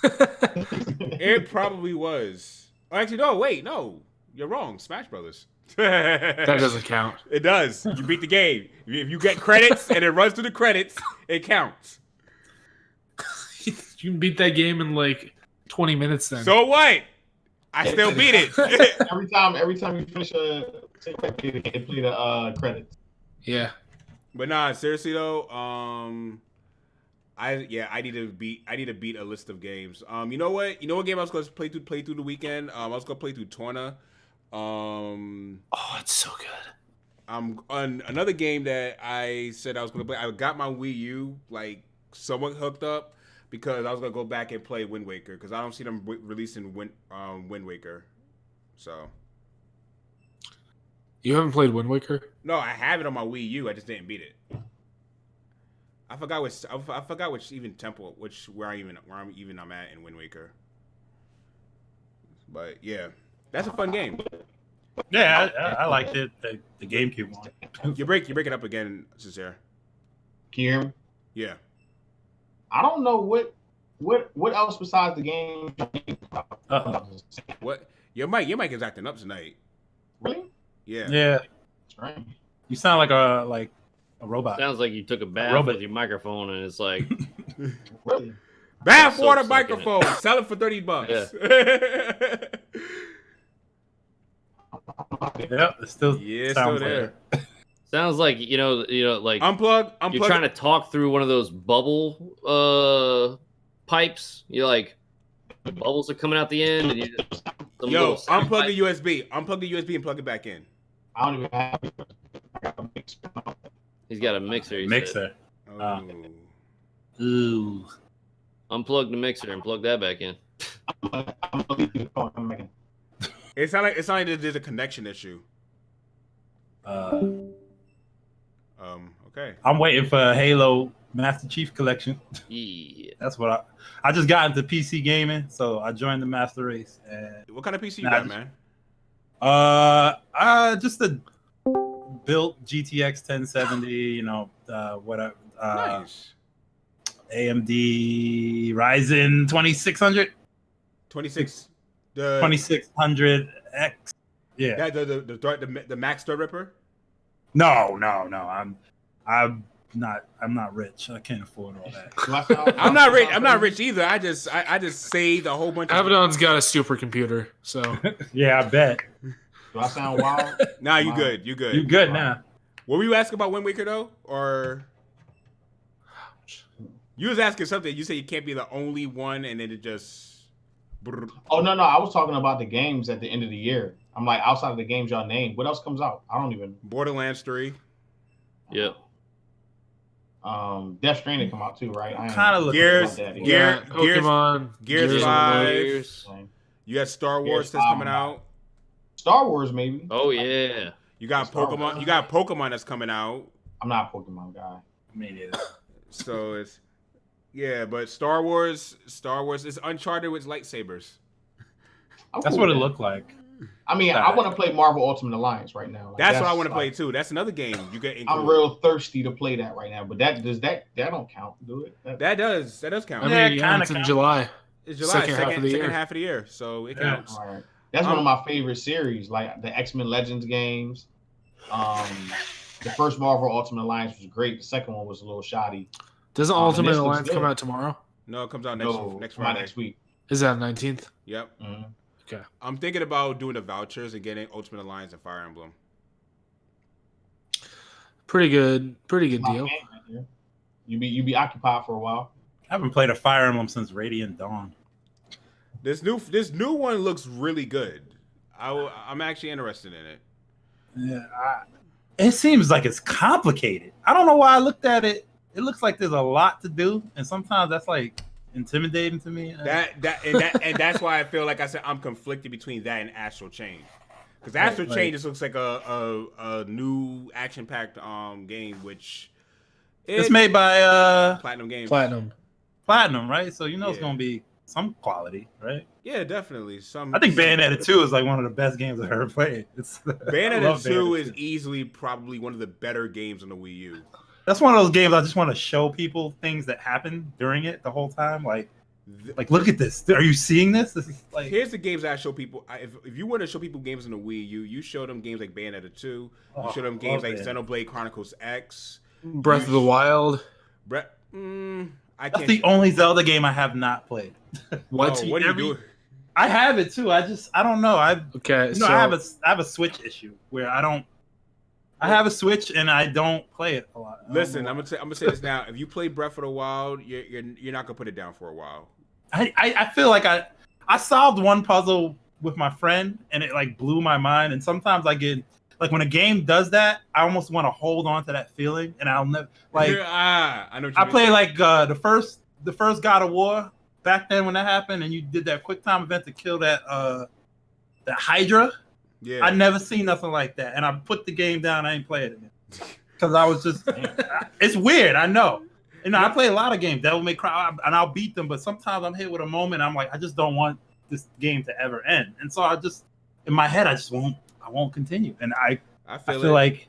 [SPEAKER 1] It probably was. Oh, actually, no. You're wrong. Smash Brothers.
[SPEAKER 5] That doesn't count.
[SPEAKER 1] It does. You beat the game. If you get credits and it runs through the credits, it counts.
[SPEAKER 5] You can beat that game in like 20 minutes then.
[SPEAKER 1] So what? I still beat it.
[SPEAKER 4] every time you finish it play the credits.
[SPEAKER 5] Yeah.
[SPEAKER 1] But nah, seriously though, I need to beat a list of games. You know what game I was gonna play through the weekend? I was gonna play through Torna.
[SPEAKER 5] Oh, it's so good.
[SPEAKER 1] On another game that I said I was gonna play. I got my Wii U like somewhat hooked up because I was gonna go back and play Wind Waker because I don't see them releasing Wind Waker. So
[SPEAKER 5] you haven't played Wind Waker?
[SPEAKER 1] No, I have it on my Wii U. I just didn't beat it. I forgot which temple, where I'm at in Wind Waker. But yeah, that's a fun game.
[SPEAKER 2] Yeah, I liked it. The GameCube one.
[SPEAKER 1] You break it up again, Sincere.
[SPEAKER 4] Can you hear me?
[SPEAKER 1] Yeah.
[SPEAKER 4] I don't know what else besides the game.
[SPEAKER 1] What? Your mic is acting up tonight.
[SPEAKER 4] Really?
[SPEAKER 1] Yeah.
[SPEAKER 2] Yeah.
[SPEAKER 4] Strange.
[SPEAKER 2] You sound like a robot.
[SPEAKER 3] Sounds like you took a bath
[SPEAKER 2] robot.
[SPEAKER 3] with your microphone, and it's like
[SPEAKER 4] Really?
[SPEAKER 1] Bath
[SPEAKER 3] Soap
[SPEAKER 1] water
[SPEAKER 3] sucking it.
[SPEAKER 1] microphone. Sell it for $30.
[SPEAKER 2] Yep, it still
[SPEAKER 1] Yeah, it's
[SPEAKER 2] sounds
[SPEAKER 1] still there.
[SPEAKER 2] like
[SPEAKER 3] sounds like like
[SPEAKER 1] Unplug.
[SPEAKER 3] you're trying to talk through one of those bubble pipes. You're like the bubbles are coming out the end, and you just some
[SPEAKER 1] Yo,
[SPEAKER 3] little sound
[SPEAKER 1] unplug
[SPEAKER 3] pipe.
[SPEAKER 1] the USB. Unplug the USB and plug it back in.
[SPEAKER 4] I don't even have it. I got a mixer.
[SPEAKER 3] He's got a mixer. He said.
[SPEAKER 2] mixer.
[SPEAKER 1] Oh.
[SPEAKER 2] Ooh.
[SPEAKER 3] Unplug the mixer and plug that back in.
[SPEAKER 4] I'm gonna leave the phone. I'm making.
[SPEAKER 1] It sounds like there's a connection issue. Okay.
[SPEAKER 2] I'm waiting for Halo Master Chief Collection.
[SPEAKER 3] Yeah.
[SPEAKER 2] That's what I just got into PC gaming, so I joined the Master Race. And
[SPEAKER 1] What kind of PC you got, man?
[SPEAKER 2] just a built GTX 1070. You know, whatever.
[SPEAKER 1] Nice.
[SPEAKER 2] AMD Ryzen 2600.
[SPEAKER 1] 26.
[SPEAKER 2] 2600X. Yeah.
[SPEAKER 1] The Max Threadripper.
[SPEAKER 2] No. I'm not rich. I can't afford all that.
[SPEAKER 1] I'm not rich. I'm not rich either. I just saved a whole bunch of.
[SPEAKER 5] Avidan's got a supercomputer, so
[SPEAKER 2] Yeah, I bet.
[SPEAKER 4] Do I sound wild?
[SPEAKER 1] Nah, you good. You good.
[SPEAKER 2] You good now.
[SPEAKER 1] What were you asking about Wind Waker though, or you was asking something? You said you can't be the only one, and then it just.
[SPEAKER 4] Oh no, I was talking about the games at the end of the year. I'm like, outside of the games y'all named, what else comes out? I don't even.
[SPEAKER 1] Borderlands 3.
[SPEAKER 3] Yep.
[SPEAKER 4] Death Stranding come out too, right? I ain't
[SPEAKER 2] Kinda looking
[SPEAKER 1] Gears,
[SPEAKER 4] about that either.
[SPEAKER 1] Gears,
[SPEAKER 5] Pokemon,
[SPEAKER 1] Gears 5.
[SPEAKER 3] Gears.
[SPEAKER 1] You got Star Wars
[SPEAKER 4] Gears
[SPEAKER 1] that's
[SPEAKER 4] 5.
[SPEAKER 1] coming out.
[SPEAKER 4] Star Wars maybe.
[SPEAKER 3] Oh yeah.
[SPEAKER 1] You got
[SPEAKER 4] Star
[SPEAKER 1] Pokemon.
[SPEAKER 4] Wars.
[SPEAKER 1] You got Pokemon that's coming out.
[SPEAKER 4] I'm not a Pokemon guy.
[SPEAKER 2] Me neither.
[SPEAKER 1] So it's but Star Wars is Uncharted with lightsabers.
[SPEAKER 2] That's what it looked like.
[SPEAKER 4] I mean, I want to play Marvel Ultimate Alliance right now. Like,
[SPEAKER 1] That's what I want to
[SPEAKER 4] like,
[SPEAKER 1] play too. That's another game you get.
[SPEAKER 4] I'm real thirsty to play that right now, but that don't count, do it?
[SPEAKER 1] That does count.
[SPEAKER 5] I
[SPEAKER 2] Yeah,
[SPEAKER 5] mean,
[SPEAKER 2] kinda
[SPEAKER 5] it's in
[SPEAKER 2] counts.
[SPEAKER 5] July.
[SPEAKER 1] It's July
[SPEAKER 5] second half of the year.
[SPEAKER 1] half of the year, so it
[SPEAKER 2] Yeah.
[SPEAKER 1] counts.
[SPEAKER 4] All right. That's one of my favorite series, like the X-Men Legends games. The first Marvel Ultimate Alliance was great. The second one was a little shoddy.
[SPEAKER 5] Doesn't
[SPEAKER 4] and
[SPEAKER 5] Ultimate
[SPEAKER 4] this looks
[SPEAKER 5] Alliance come
[SPEAKER 4] good.
[SPEAKER 5] out tomorrow?
[SPEAKER 1] No, it comes out
[SPEAKER 4] No,
[SPEAKER 1] next
[SPEAKER 4] come out
[SPEAKER 1] Friday.
[SPEAKER 4] next week.
[SPEAKER 5] Is that 19th?
[SPEAKER 1] Yep.
[SPEAKER 4] Mhm.
[SPEAKER 5] Okay.
[SPEAKER 1] I'm thinking about doing the vouchers and getting Ultimate Alliance and Fire Emblem.
[SPEAKER 5] Pretty good
[SPEAKER 4] My
[SPEAKER 5] deal.
[SPEAKER 4] game right here. You be occupied for a while.
[SPEAKER 2] I haven't played a Fire Emblem since Radiant Dawn.
[SPEAKER 1] This new one looks really good. I'm actually interested in it.
[SPEAKER 2] Yeah, it seems like it's complicated. I don't know why I looked at it. It looks like there's a lot to do, and sometimes that's like intimidating to me.
[SPEAKER 1] And that's why I feel like I said I'm conflicted between that and Astral Chain, because Astral
[SPEAKER 2] Right.
[SPEAKER 1] Chain just looks like a new action-packed game, which
[SPEAKER 2] It's made by
[SPEAKER 1] Platinum Games.
[SPEAKER 5] Platinum.
[SPEAKER 2] Platinum, right? So you know it's
[SPEAKER 1] Yeah.
[SPEAKER 2] gonna be some quality, right?
[SPEAKER 1] Yeah, definitely.
[SPEAKER 2] I think Bayonetta 2 is like one of the best games I've ever played. I
[SPEAKER 1] Bayonetta
[SPEAKER 2] love
[SPEAKER 1] 2 is easily probably one of the better games on the Wii U.
[SPEAKER 2] That's one of those games I just want to show people things that happen during it the whole time. Like look at this. Are you seeing this? This is like
[SPEAKER 1] Here's the games I show people. If you want to show people games on the Wii U, you show them games like Bayonetta 2. You show them games like Xenoblade Chronicles X.
[SPEAKER 5] Breath of the Wild.
[SPEAKER 1] I
[SPEAKER 2] That's
[SPEAKER 1] can't.
[SPEAKER 2] the only Zelda game I have not played.
[SPEAKER 5] What?
[SPEAKER 1] Oh, what are you doing?
[SPEAKER 2] I have it too. I don't know.
[SPEAKER 5] Okay, so
[SPEAKER 2] I have a Switch issue where I have a Switch and I don't play it a lot.
[SPEAKER 1] Listen, I'm gonna say this now. If you play Breath of the Wild, you're not gonna put it down for a while.
[SPEAKER 2] I feel like I solved one puzzle with my friend and it like blew my mind. And sometimes I get like when a game does that, I almost want to hold on to that feeling, and I'll never like.
[SPEAKER 1] I know. What you
[SPEAKER 2] I
[SPEAKER 1] mean.
[SPEAKER 2] played like the first God of War back then when that happened, and you did that quick time event to kill that Hydra.
[SPEAKER 1] Yeah.
[SPEAKER 2] I never seen nothing like that, and I put the game down. I ain't play it again because I was just. It's weird. I know. You know, I play a lot of games. Devil May Cry, and I'll beat them, but sometimes I'm hit with a moment. I'm like, I just don't want this game to ever end, and so I just in my head, I won't continue, and I feel like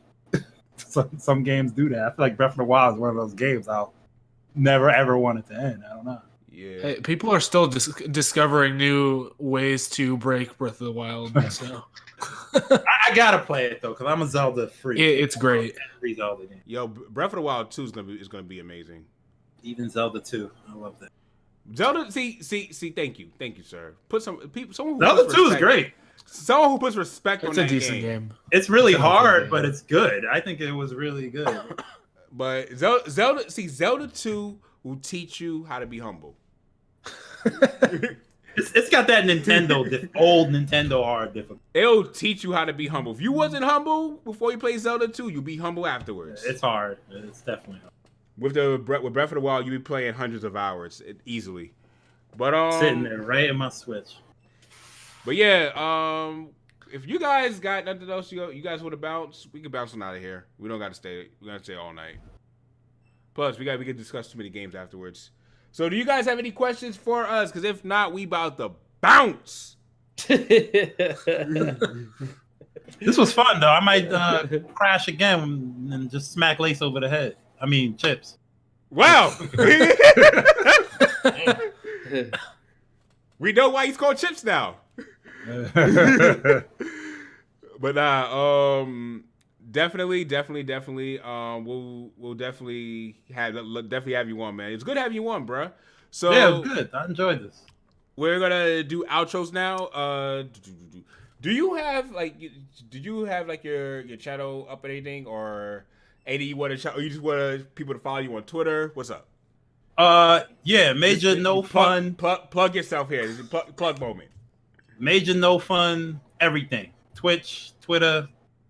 [SPEAKER 2] some games do that. I feel like Breath of the Wild is one of those games I'll never ever want it to end. I don't know.
[SPEAKER 1] Yeah.
[SPEAKER 5] Hey, people are still discovering new ways to break Breath of the Wild. So
[SPEAKER 2] I gotta play it though because I'm a Zelda freak.
[SPEAKER 5] It's great.
[SPEAKER 2] Every Zelda game.
[SPEAKER 1] Yo, Breath of the Wild 2 is gonna be amazing.
[SPEAKER 2] Even Zelda 2, I love that.
[SPEAKER 1] Zelda, see. Thank you, sir. Put someone who
[SPEAKER 2] Zelda
[SPEAKER 1] puts
[SPEAKER 2] 2 is
[SPEAKER 1] respect-
[SPEAKER 2] great.
[SPEAKER 1] Someone who puts respect on
[SPEAKER 5] It's a
[SPEAKER 1] that
[SPEAKER 5] decent game.
[SPEAKER 2] It's really
[SPEAKER 5] It's a
[SPEAKER 2] hard,
[SPEAKER 5] game.
[SPEAKER 2] but it's good. I think it was really good.
[SPEAKER 1] But Zelda 2 will teach you how to be humble.
[SPEAKER 2] It's got that old Nintendo hard difficulty.
[SPEAKER 1] It'll teach you how to be humble. If you wasn't humble before you play Zelda 2, you'll be humble afterwards.
[SPEAKER 2] It's hard. It's definitely hard.
[SPEAKER 1] With Breath of the Wild, you'll be playing hundreds of hours easily. But
[SPEAKER 2] Sitting there right in my Switch.
[SPEAKER 1] But yeah, if you guys got nothing else you guys want to bounce, we can bounce on out of here. We don't got to stay. We got to stay all night. Plus, we can discuss too many games afterwards. So, do you guys have any questions for us? Because if not, we about to bounce.
[SPEAKER 2] This was fun though. I might crash again and just smack Lace over the head. I mean, Chips.
[SPEAKER 1] Wow. We know why he's called Chips now. But definitely. We'll definitely have you on, man. It's good to have you on, bruh. So
[SPEAKER 2] yeah, it was good. I enjoyed this.
[SPEAKER 1] We're gonna do outros now. Do you have like your channel up or anything, or any you want to? Or you just want people to follow you on Twitter? What's up?
[SPEAKER 2] Yeah, Major No Fun.
[SPEAKER 1] Plug yourself here. This is a plug moment.
[SPEAKER 2] Major No Fun. Everything. Twitch, Twitter,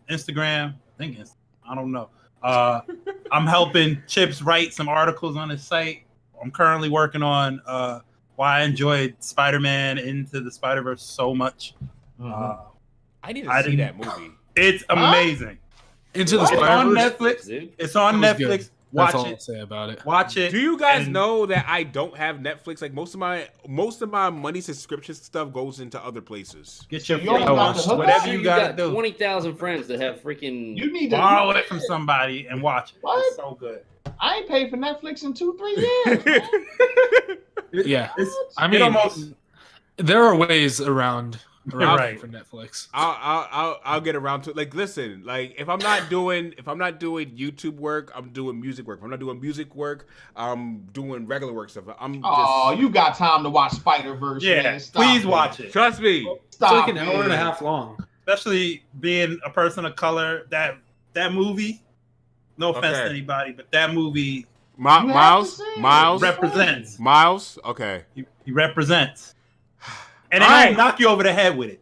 [SPEAKER 2] Instagram. I don't know. I'm helping Chips write some articles on his site. I'm currently working on why I enjoyed Spider-Man Into the Spider-Verse so much.
[SPEAKER 1] I need to see that movie.
[SPEAKER 2] It's amazing.
[SPEAKER 5] Into the
[SPEAKER 2] It's on
[SPEAKER 5] Spider-Verse.
[SPEAKER 2] Netflix.
[SPEAKER 3] Dude.
[SPEAKER 2] It's on
[SPEAKER 5] That was
[SPEAKER 2] Netflix.
[SPEAKER 5] good.
[SPEAKER 2] Watch
[SPEAKER 5] That's all I'll
[SPEAKER 2] it.
[SPEAKER 5] say about it.
[SPEAKER 2] Watch it.
[SPEAKER 1] Do you guys
[SPEAKER 2] and-
[SPEAKER 1] know that I don't have Netflix? Like most of my money subscription stuff goes into other places.
[SPEAKER 2] Get your
[SPEAKER 4] You ain't
[SPEAKER 2] phone,
[SPEAKER 4] got the hook
[SPEAKER 2] whatever
[SPEAKER 4] up?
[SPEAKER 2] you gotta do.
[SPEAKER 3] 20,000 friends that have freaking.
[SPEAKER 4] You need to
[SPEAKER 2] Borrow it from somebody and watch it.
[SPEAKER 4] What?
[SPEAKER 2] It's so good.
[SPEAKER 4] I ain't paid for Netflix in 2-3 years. Man.
[SPEAKER 5] Yeah.
[SPEAKER 2] It's,
[SPEAKER 5] I
[SPEAKER 2] it
[SPEAKER 5] mean,
[SPEAKER 2] almost
[SPEAKER 5] there are ways around
[SPEAKER 2] Right.
[SPEAKER 5] for Netflix.
[SPEAKER 1] I'll get around to it. Like, listen, like if I'm not doing YouTube work, I'm doing music work. If I'm not doing music work, I'm doing regular work stuff.
[SPEAKER 4] Oh, you got time to watch Spider-Verse.
[SPEAKER 2] yeah.
[SPEAKER 4] Man. Stop
[SPEAKER 2] Please
[SPEAKER 4] it.
[SPEAKER 2] watch it.
[SPEAKER 1] Trust me.
[SPEAKER 4] Stop
[SPEAKER 6] It's like an hour and a
[SPEAKER 4] man.
[SPEAKER 6] half long.
[SPEAKER 2] Especially being a person of color. That movie. No offense
[SPEAKER 1] Okay.
[SPEAKER 2] to anybody, but that movie
[SPEAKER 4] You have to
[SPEAKER 1] Miles.
[SPEAKER 4] see it.
[SPEAKER 1] Miles.
[SPEAKER 2] represents.
[SPEAKER 1] Miles. Okay.
[SPEAKER 2] He represents. And they
[SPEAKER 1] All
[SPEAKER 2] don't
[SPEAKER 1] right.
[SPEAKER 2] knock you over the head with it.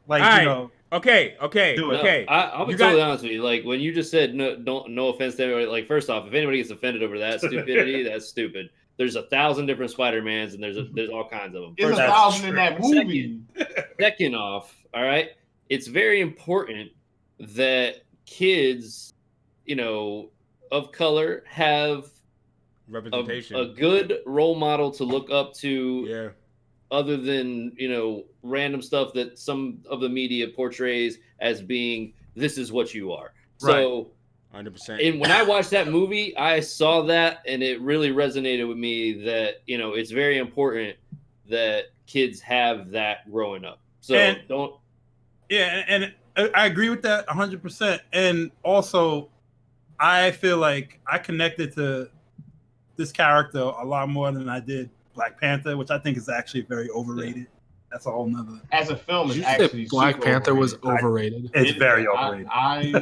[SPEAKER 2] Like,
[SPEAKER 1] All
[SPEAKER 2] you
[SPEAKER 1] right.
[SPEAKER 2] know.
[SPEAKER 1] Okay.
[SPEAKER 2] Do it.
[SPEAKER 1] Okay.
[SPEAKER 3] I'll be
[SPEAKER 1] You
[SPEAKER 3] totally
[SPEAKER 1] got-
[SPEAKER 3] honest with you. Like when you just said no offense to anybody. Like first off, if anybody gets offended over that stupidity, that's stupid. There's 1,000 different Spider-Mans and there's all kinds of them.
[SPEAKER 4] There's
[SPEAKER 3] First
[SPEAKER 4] a
[SPEAKER 3] off,
[SPEAKER 4] 1,000 in that movie.
[SPEAKER 3] second off, all right, it's very important that kids, of color have
[SPEAKER 1] Representation.
[SPEAKER 3] a good role model to look up to.
[SPEAKER 1] Yeah.
[SPEAKER 3] Other than random stuff that some of the media portrays as being this is what you are. So
[SPEAKER 1] 100%.
[SPEAKER 3] and when I watched that movie, I saw that and it really resonated with me that it's very important that kids have that growing up. So
[SPEAKER 2] And-
[SPEAKER 3] don't.
[SPEAKER 2] Yeah, and I agree with that 100%. And also, I feel like I connected to this character a lot more than I did Black Panther, which I think is actually very overrated. That's a whole nother.
[SPEAKER 4] As a film,
[SPEAKER 5] Did
[SPEAKER 4] it's
[SPEAKER 5] you say
[SPEAKER 4] actually
[SPEAKER 5] Black
[SPEAKER 4] super
[SPEAKER 5] Panther was
[SPEAKER 4] overrated.
[SPEAKER 5] overrated?
[SPEAKER 2] It's very overrated.
[SPEAKER 4] I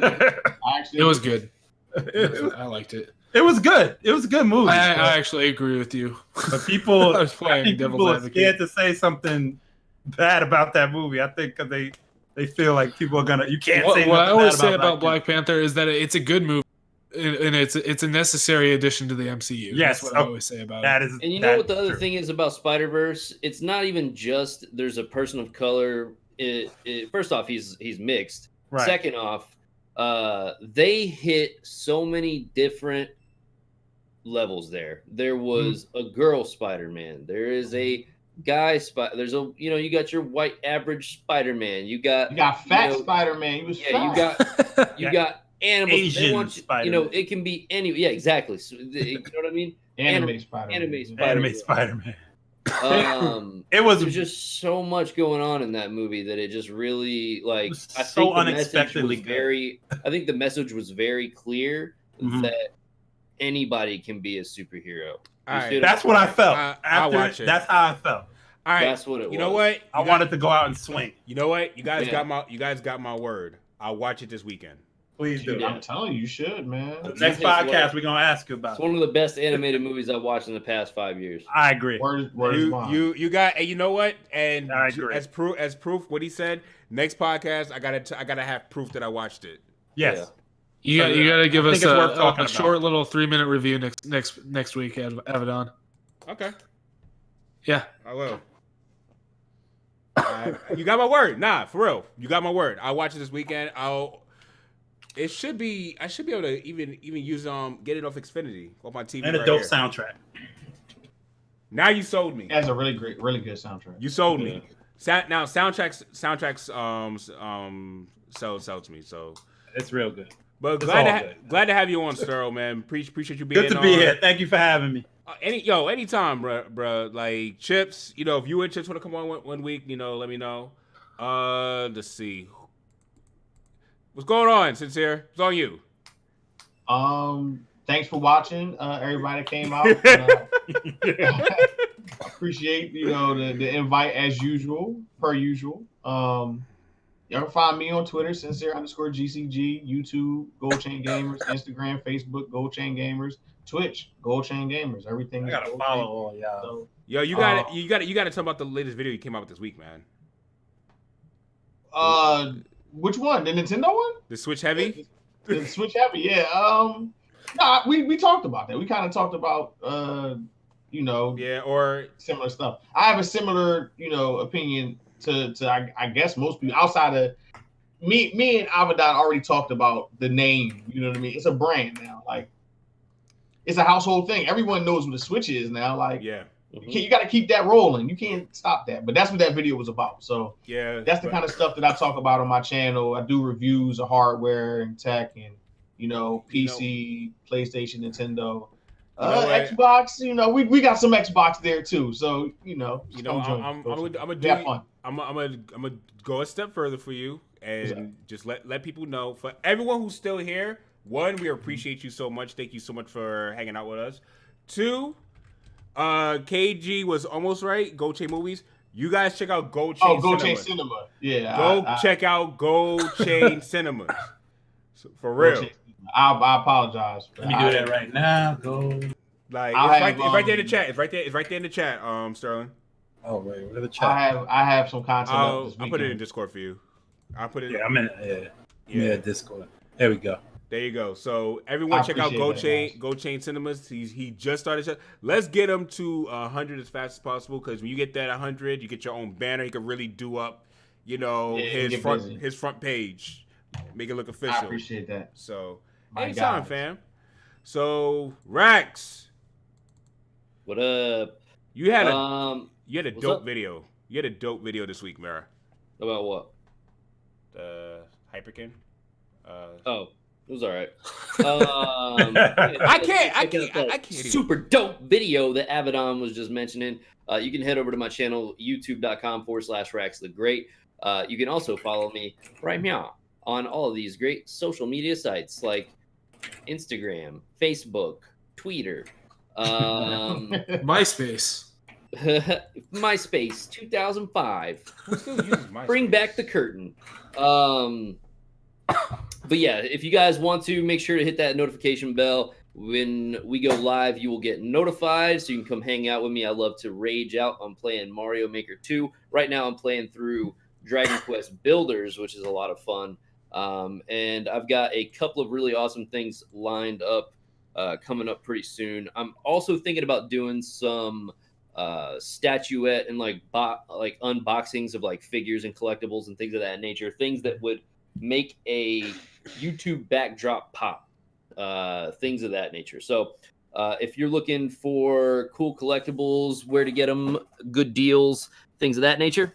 [SPEAKER 4] actually.
[SPEAKER 5] It was good. I liked it.
[SPEAKER 2] It was good. It was a good movie.
[SPEAKER 5] I actually agree with you.
[SPEAKER 2] but people,
[SPEAKER 5] I was playing
[SPEAKER 2] I think
[SPEAKER 5] devil's
[SPEAKER 2] people are
[SPEAKER 5] advocate.
[SPEAKER 2] scared to say something bad about that movie. I think 'cause they feel like people are gonna. You can't say
[SPEAKER 5] What I
[SPEAKER 2] nothing
[SPEAKER 5] always
[SPEAKER 2] bad
[SPEAKER 5] say about
[SPEAKER 2] Black
[SPEAKER 5] Black Panther is that it's a good movie, and it's a necessary addition to the MCU.
[SPEAKER 2] Yes,
[SPEAKER 5] That's what I always say about
[SPEAKER 2] That
[SPEAKER 5] it.
[SPEAKER 2] is.
[SPEAKER 3] And you know what the
[SPEAKER 2] that's
[SPEAKER 3] other
[SPEAKER 2] true.
[SPEAKER 3] thing is about Spider-Verse? It's not even just there's a person of color. First off, he's mixed.
[SPEAKER 2] Right.
[SPEAKER 3] Second off, they hit so many different levels there. There was a girl Spider-Man. There is a guy there's a you got your white average Spider-Man. You got
[SPEAKER 4] fat Spider-Man. He was
[SPEAKER 3] yeah,
[SPEAKER 4] fat.
[SPEAKER 3] you got animals.
[SPEAKER 2] Asian
[SPEAKER 3] They want
[SPEAKER 2] Spider-Man.
[SPEAKER 3] it can be any exactly. So, you know what I mean?
[SPEAKER 4] Anime Spider-Man.
[SPEAKER 3] Anime Spider-Man.
[SPEAKER 2] Anime Spider-Man. It was
[SPEAKER 3] There's just so much going on in that movie that it just really like.
[SPEAKER 2] was
[SPEAKER 3] I
[SPEAKER 2] so
[SPEAKER 3] think the message
[SPEAKER 2] unexpectedly
[SPEAKER 3] was
[SPEAKER 2] good.
[SPEAKER 3] very. I think the message was very clear
[SPEAKER 2] Mhm.
[SPEAKER 3] that anybody can be a superhero.
[SPEAKER 1] All right.
[SPEAKER 2] That's what I felt.
[SPEAKER 1] I'll watch it.
[SPEAKER 2] That's how I felt.
[SPEAKER 1] All right.
[SPEAKER 3] That's what it was.
[SPEAKER 1] You know what?
[SPEAKER 2] I wanted to go out and swing.
[SPEAKER 1] You know what? You guys
[SPEAKER 3] Yeah.
[SPEAKER 1] got my word. I'll watch it this weekend.
[SPEAKER 2] Please do.
[SPEAKER 4] Dude, I'm telling you, you should, man.
[SPEAKER 2] The next
[SPEAKER 3] It's
[SPEAKER 2] podcast, we're gonna ask you about
[SPEAKER 3] It's
[SPEAKER 2] it.
[SPEAKER 3] one of the best animated movies I've watched in the past 5 years.
[SPEAKER 2] I agree.
[SPEAKER 4] Word is bond.
[SPEAKER 1] You got, and you know what? And
[SPEAKER 2] I agree.
[SPEAKER 1] as proof, what he said. Next podcast, I gotta have proof that I watched it.
[SPEAKER 2] Yes.
[SPEAKER 5] You got to give
[SPEAKER 2] I
[SPEAKER 5] us
[SPEAKER 2] think it's worth talking
[SPEAKER 5] a
[SPEAKER 2] about.
[SPEAKER 5] short little 3-minute review next week, Avidan.
[SPEAKER 1] Okay,
[SPEAKER 5] Yeah.
[SPEAKER 1] I will. You got my word. Nah, for real. You got my word. I'll watch it this weekend. I should be able to even use get it off Xfinity on my TV.
[SPEAKER 2] And a
[SPEAKER 1] right
[SPEAKER 2] dope
[SPEAKER 1] here.
[SPEAKER 2] soundtrack.
[SPEAKER 1] Now you sold me.
[SPEAKER 4] It has a really good soundtrack.
[SPEAKER 1] You sold me. Now soundtracks sell to me. So,
[SPEAKER 2] It's real good.
[SPEAKER 1] but
[SPEAKER 2] It's
[SPEAKER 1] glad
[SPEAKER 2] all good.
[SPEAKER 1] glad to have you on, Sterl, man. Appreciate you being
[SPEAKER 2] Good to
[SPEAKER 1] on.
[SPEAKER 2] be here. Thank you for having me.
[SPEAKER 1] Anytime, bruh. Like Chips, if you and Chips want to come on one week, let me know. Let's see. What's going on, Sincere? It's on you.
[SPEAKER 4] Thanks for watching, everybody that came out. Appreciate the invite as usual, per usual. You can find me on Twitter, sincere_GCG, YouTube, Gold Chain Gamers, Instagram, Facebook, Gold Chain Gamers, Twitch, Gold Chain Gamers. Everything.
[SPEAKER 2] I
[SPEAKER 4] is
[SPEAKER 2] gotta
[SPEAKER 4] Gold
[SPEAKER 2] follow
[SPEAKER 4] Chain.
[SPEAKER 2] all y'all.
[SPEAKER 4] So,
[SPEAKER 1] Yo, you got to talk about the latest video you came out with this week, man.
[SPEAKER 4] which one? The Nintendo one?
[SPEAKER 1] The Switch Heavy.
[SPEAKER 4] The Switch Heavy, yeah. Nah, we talked about that. We kind of talked about
[SPEAKER 1] Yeah, or
[SPEAKER 4] similar stuff. I have a similar, opinion to I guess most people outside of me and Avidan already talked about the name. You know what I mean? It's a brand now. Like it's a household thing. Everyone knows what a Switch is now. Like
[SPEAKER 1] yeah,
[SPEAKER 4] you got to keep that rolling. You can't stop that. But that's what that video was about. So
[SPEAKER 1] yeah.
[SPEAKER 4] that's the kind of stuff that I talk about on my channel. I do reviews of hardware and tech and PC, PlayStation, Nintendo.
[SPEAKER 1] what?
[SPEAKER 4] Xbox, we got some Xbox there too. So,
[SPEAKER 1] I'm gonna
[SPEAKER 4] have fun.
[SPEAKER 1] I'm gonna go a step further for you and just let people know. For everyone who's still here, one, we appreciate you so much. Thank you so much for hanging out with us. Two, KG was almost right. Gold Chain Movies. You guys check out Gold Chain.
[SPEAKER 4] Gold Chain Cinema. Yeah.
[SPEAKER 1] Check out Gold Chain Cinemas. So, for real.
[SPEAKER 4] I apologize.
[SPEAKER 2] Let me do that right now. Go.
[SPEAKER 1] Like
[SPEAKER 4] I
[SPEAKER 1] it's right there in the chat. It's right there in the chat. Sterling.
[SPEAKER 2] Oh wait, where the chat?
[SPEAKER 4] I have some content up this
[SPEAKER 1] I'll put it in Discord for you. I'll put it.
[SPEAKER 2] Yeah, I'm in. Yeah, Discord. There we go.
[SPEAKER 1] There you go. So everyone check out Gold Chain Cinemas. He just started. Let's get him to 100 as fast as possible, because when you get that 100, you get your own banner. He can really do up, his front page, make it look official.
[SPEAKER 4] I appreciate that.
[SPEAKER 1] So
[SPEAKER 4] My
[SPEAKER 1] anytime,
[SPEAKER 4] God.
[SPEAKER 1] fam. So Rax,
[SPEAKER 3] What up?
[SPEAKER 1] you had a
[SPEAKER 3] What's
[SPEAKER 1] dope
[SPEAKER 3] up?
[SPEAKER 1] video. You had a dope video this week, Mara.
[SPEAKER 3] About what?
[SPEAKER 1] Hyperkin.
[SPEAKER 3] Oh, it was all right.
[SPEAKER 1] I can't even.
[SPEAKER 3] Super dope video that Avidan was just mentioning. You can head over to my channel, youtube.com/Rax the Great. You can also follow me right now on all of these great social media sites like Instagram, Facebook, Twitter,
[SPEAKER 5] MySpace.
[SPEAKER 3] MySpace 2005.
[SPEAKER 1] Who still uses MySpace?
[SPEAKER 3] Bring back the curtain. But yeah, if you guys want to, make sure to hit that notification bell. When we go live, you will get notified, so you can come hang out with me. I love to rage out. I'm playing Mario Maker 2. Right now, I'm playing through Dragon Quest Builders, which is a lot of fun. And I've got a couple of really awesome things lined up coming up pretty soon. I'm also thinking about doing some statuette and like unboxings of like figures and collectibles and things of that nature. Things that would make a YouTube backdrop pop. Things of that nature. So if you're looking for cool collectibles, where to get them, good deals, things of that nature.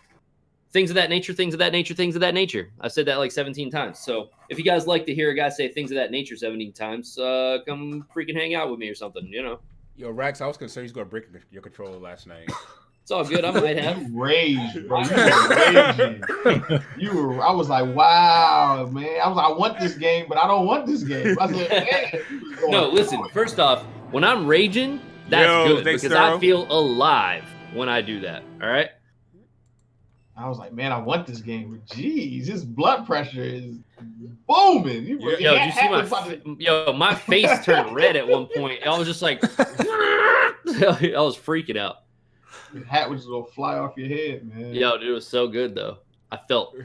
[SPEAKER 3] Things of that nature, things of that nature, things of that nature. I've said that like 17 times. So if you guys like to hear a guy say things of that nature 17 times, come freaking hang out with me or something,
[SPEAKER 1] Yo, Rax, I was concerned he's gonna break your controller last night.
[SPEAKER 3] It's all good. I might have.
[SPEAKER 4] You raged, bro. You were raging. I was like, wow, man. I was like, I want this game, but I don't want this game. I said, man.
[SPEAKER 3] No, listen. First off, when I'm raging, that's good because I feel alive when I do that. All right.
[SPEAKER 4] I was like, man, I want this game, but geez, his blood pressure is booming.
[SPEAKER 3] Yo, did you see my face turned red at one point. I was just like, I was freaking out.
[SPEAKER 4] Your hat was just gonna fly off your head, man.
[SPEAKER 3] Yo, dude, it was so good though. I felt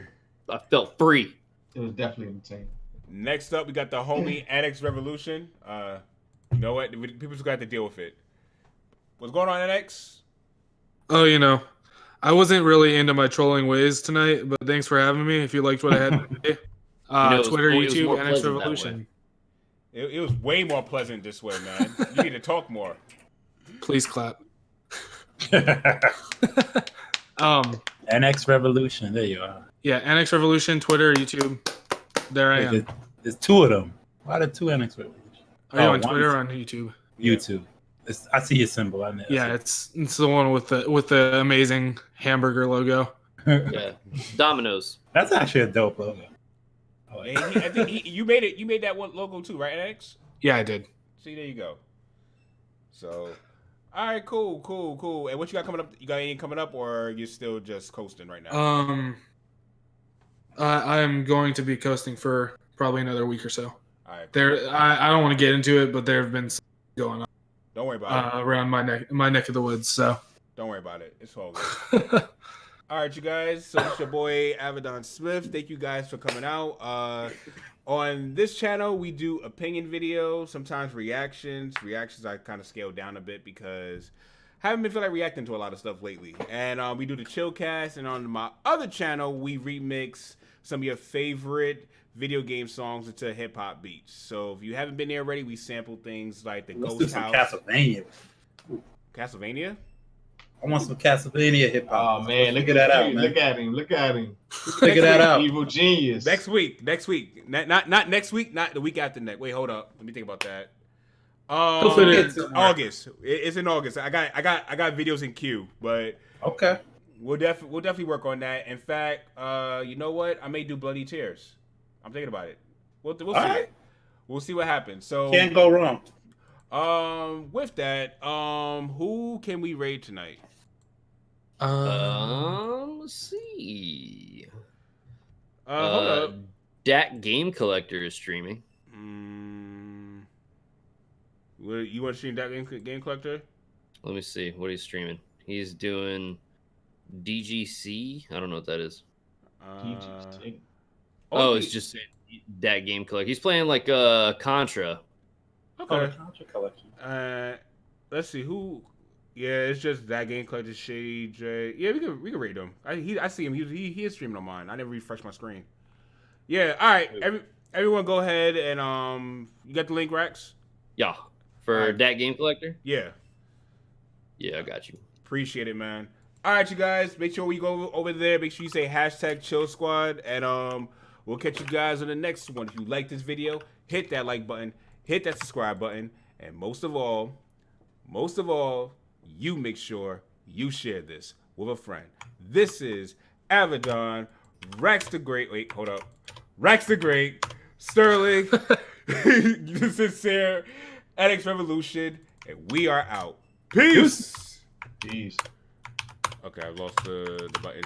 [SPEAKER 3] free.
[SPEAKER 4] It was definitely entertaining.
[SPEAKER 1] Next up, we got the homie NX Revolution. You know what? People just got to deal with it. What's going on, NX?
[SPEAKER 5] Oh, I wasn't really into my trolling ways tonight, but thanks for having me. If you liked what I had today, Twitter, YouTube, NX Revolution.
[SPEAKER 1] It was way more pleasant this way, man. You need to talk more.
[SPEAKER 5] Please clap.
[SPEAKER 2] NX Revolution. There you are.
[SPEAKER 5] Yeah, NX Revolution, Twitter, YouTube. There I am.
[SPEAKER 2] There's two of them. Why the two NX Revolution?
[SPEAKER 5] Are you on Twitter or on YouTube?
[SPEAKER 2] YouTube. I see your symbol on there.
[SPEAKER 5] Yeah, it's the one with the amazing hamburger logo.
[SPEAKER 3] Yeah, Domino's.
[SPEAKER 2] That's actually a dope logo.
[SPEAKER 1] I think you made it. You made that one logo too, right, NX?
[SPEAKER 5] Yeah, I did.
[SPEAKER 1] See, there you go. So, all right, cool. And what you got coming up? You got anything coming up, or you're still just coasting right now?
[SPEAKER 5] I am going to be coasting for probably another week or so.
[SPEAKER 1] All right. Cool.
[SPEAKER 5] I don't want to get into it, but there have been some going on.
[SPEAKER 1] Don't worry about it.
[SPEAKER 5] Around my neck of the woods. So
[SPEAKER 1] don't worry about it. It's all good. All right, you guys. So it's your boy Avidan Smith. Thank you guys for coming out. On this channel, we do opinion videos, sometimes reactions. Reactions I kind of scaled down a bit because I haven't been feeling like reacting to a lot of stuff lately. And we do the Chillcast, and on my other channel, we remix some of your favorite video game songs into hip hop beats. So if you haven't been there already, we sample things like the
[SPEAKER 2] Let's
[SPEAKER 1] Ghost
[SPEAKER 2] do some
[SPEAKER 1] House.
[SPEAKER 2] Castlevania.
[SPEAKER 1] Castlevania?
[SPEAKER 2] I want some Castlevania hip hop.
[SPEAKER 4] Oh man,
[SPEAKER 2] look at that out, man.
[SPEAKER 4] Look at him.
[SPEAKER 2] Figure that out.
[SPEAKER 4] Evil genius.
[SPEAKER 1] Next week. Not next week, not the week after next. Wait, hold up. Let me think about that. August. It's in August. I got videos in queue, but
[SPEAKER 2] okay.
[SPEAKER 1] We'll definitely work on that. In fact, you know what? I may do Bloody Tears. I'm thinking about it. We'll see.
[SPEAKER 2] Right.
[SPEAKER 1] We'll see what happens. So
[SPEAKER 2] can't go wrong.
[SPEAKER 1] With that, who can we raid tonight?
[SPEAKER 3] Let's see.
[SPEAKER 1] Hold up.
[SPEAKER 3] Dak Game Collector is streaming.
[SPEAKER 1] You want to stream Dak Game Collector?
[SPEAKER 3] Let me see what he's streaming. He's doing DGC. I don't know what that is.
[SPEAKER 4] DGC.
[SPEAKER 3] It's just Dak Game Collector. He's playing like Contra.
[SPEAKER 1] Okay.
[SPEAKER 2] Contra collection.
[SPEAKER 1] Let's see who. Yeah, it's just That Game Collector, Shady J. Yeah, we can rate him. I see him. He is streaming on mine. I never refreshed my screen. Yeah. All right. Everyone, go ahead and you got the link, Rex?
[SPEAKER 3] Yeah. For Dak Game Collector.
[SPEAKER 1] Yeah.
[SPEAKER 3] Yeah, I got you.
[SPEAKER 1] Appreciate it, man. All right, you guys. Make sure we go over there. Make sure you say #ChillSquad, and we'll catch you guys on the next one. If you like this video, hit that like button, hit that subscribe button, and most of all, you make sure you share this with a friend. This is Avidan, Rax the Great. Wait, hold up. Rax the Great, Sterling, the Sincere, NX Revolution, and we are out. Peace.
[SPEAKER 4] Jeez.
[SPEAKER 1] Okay, I lost the button.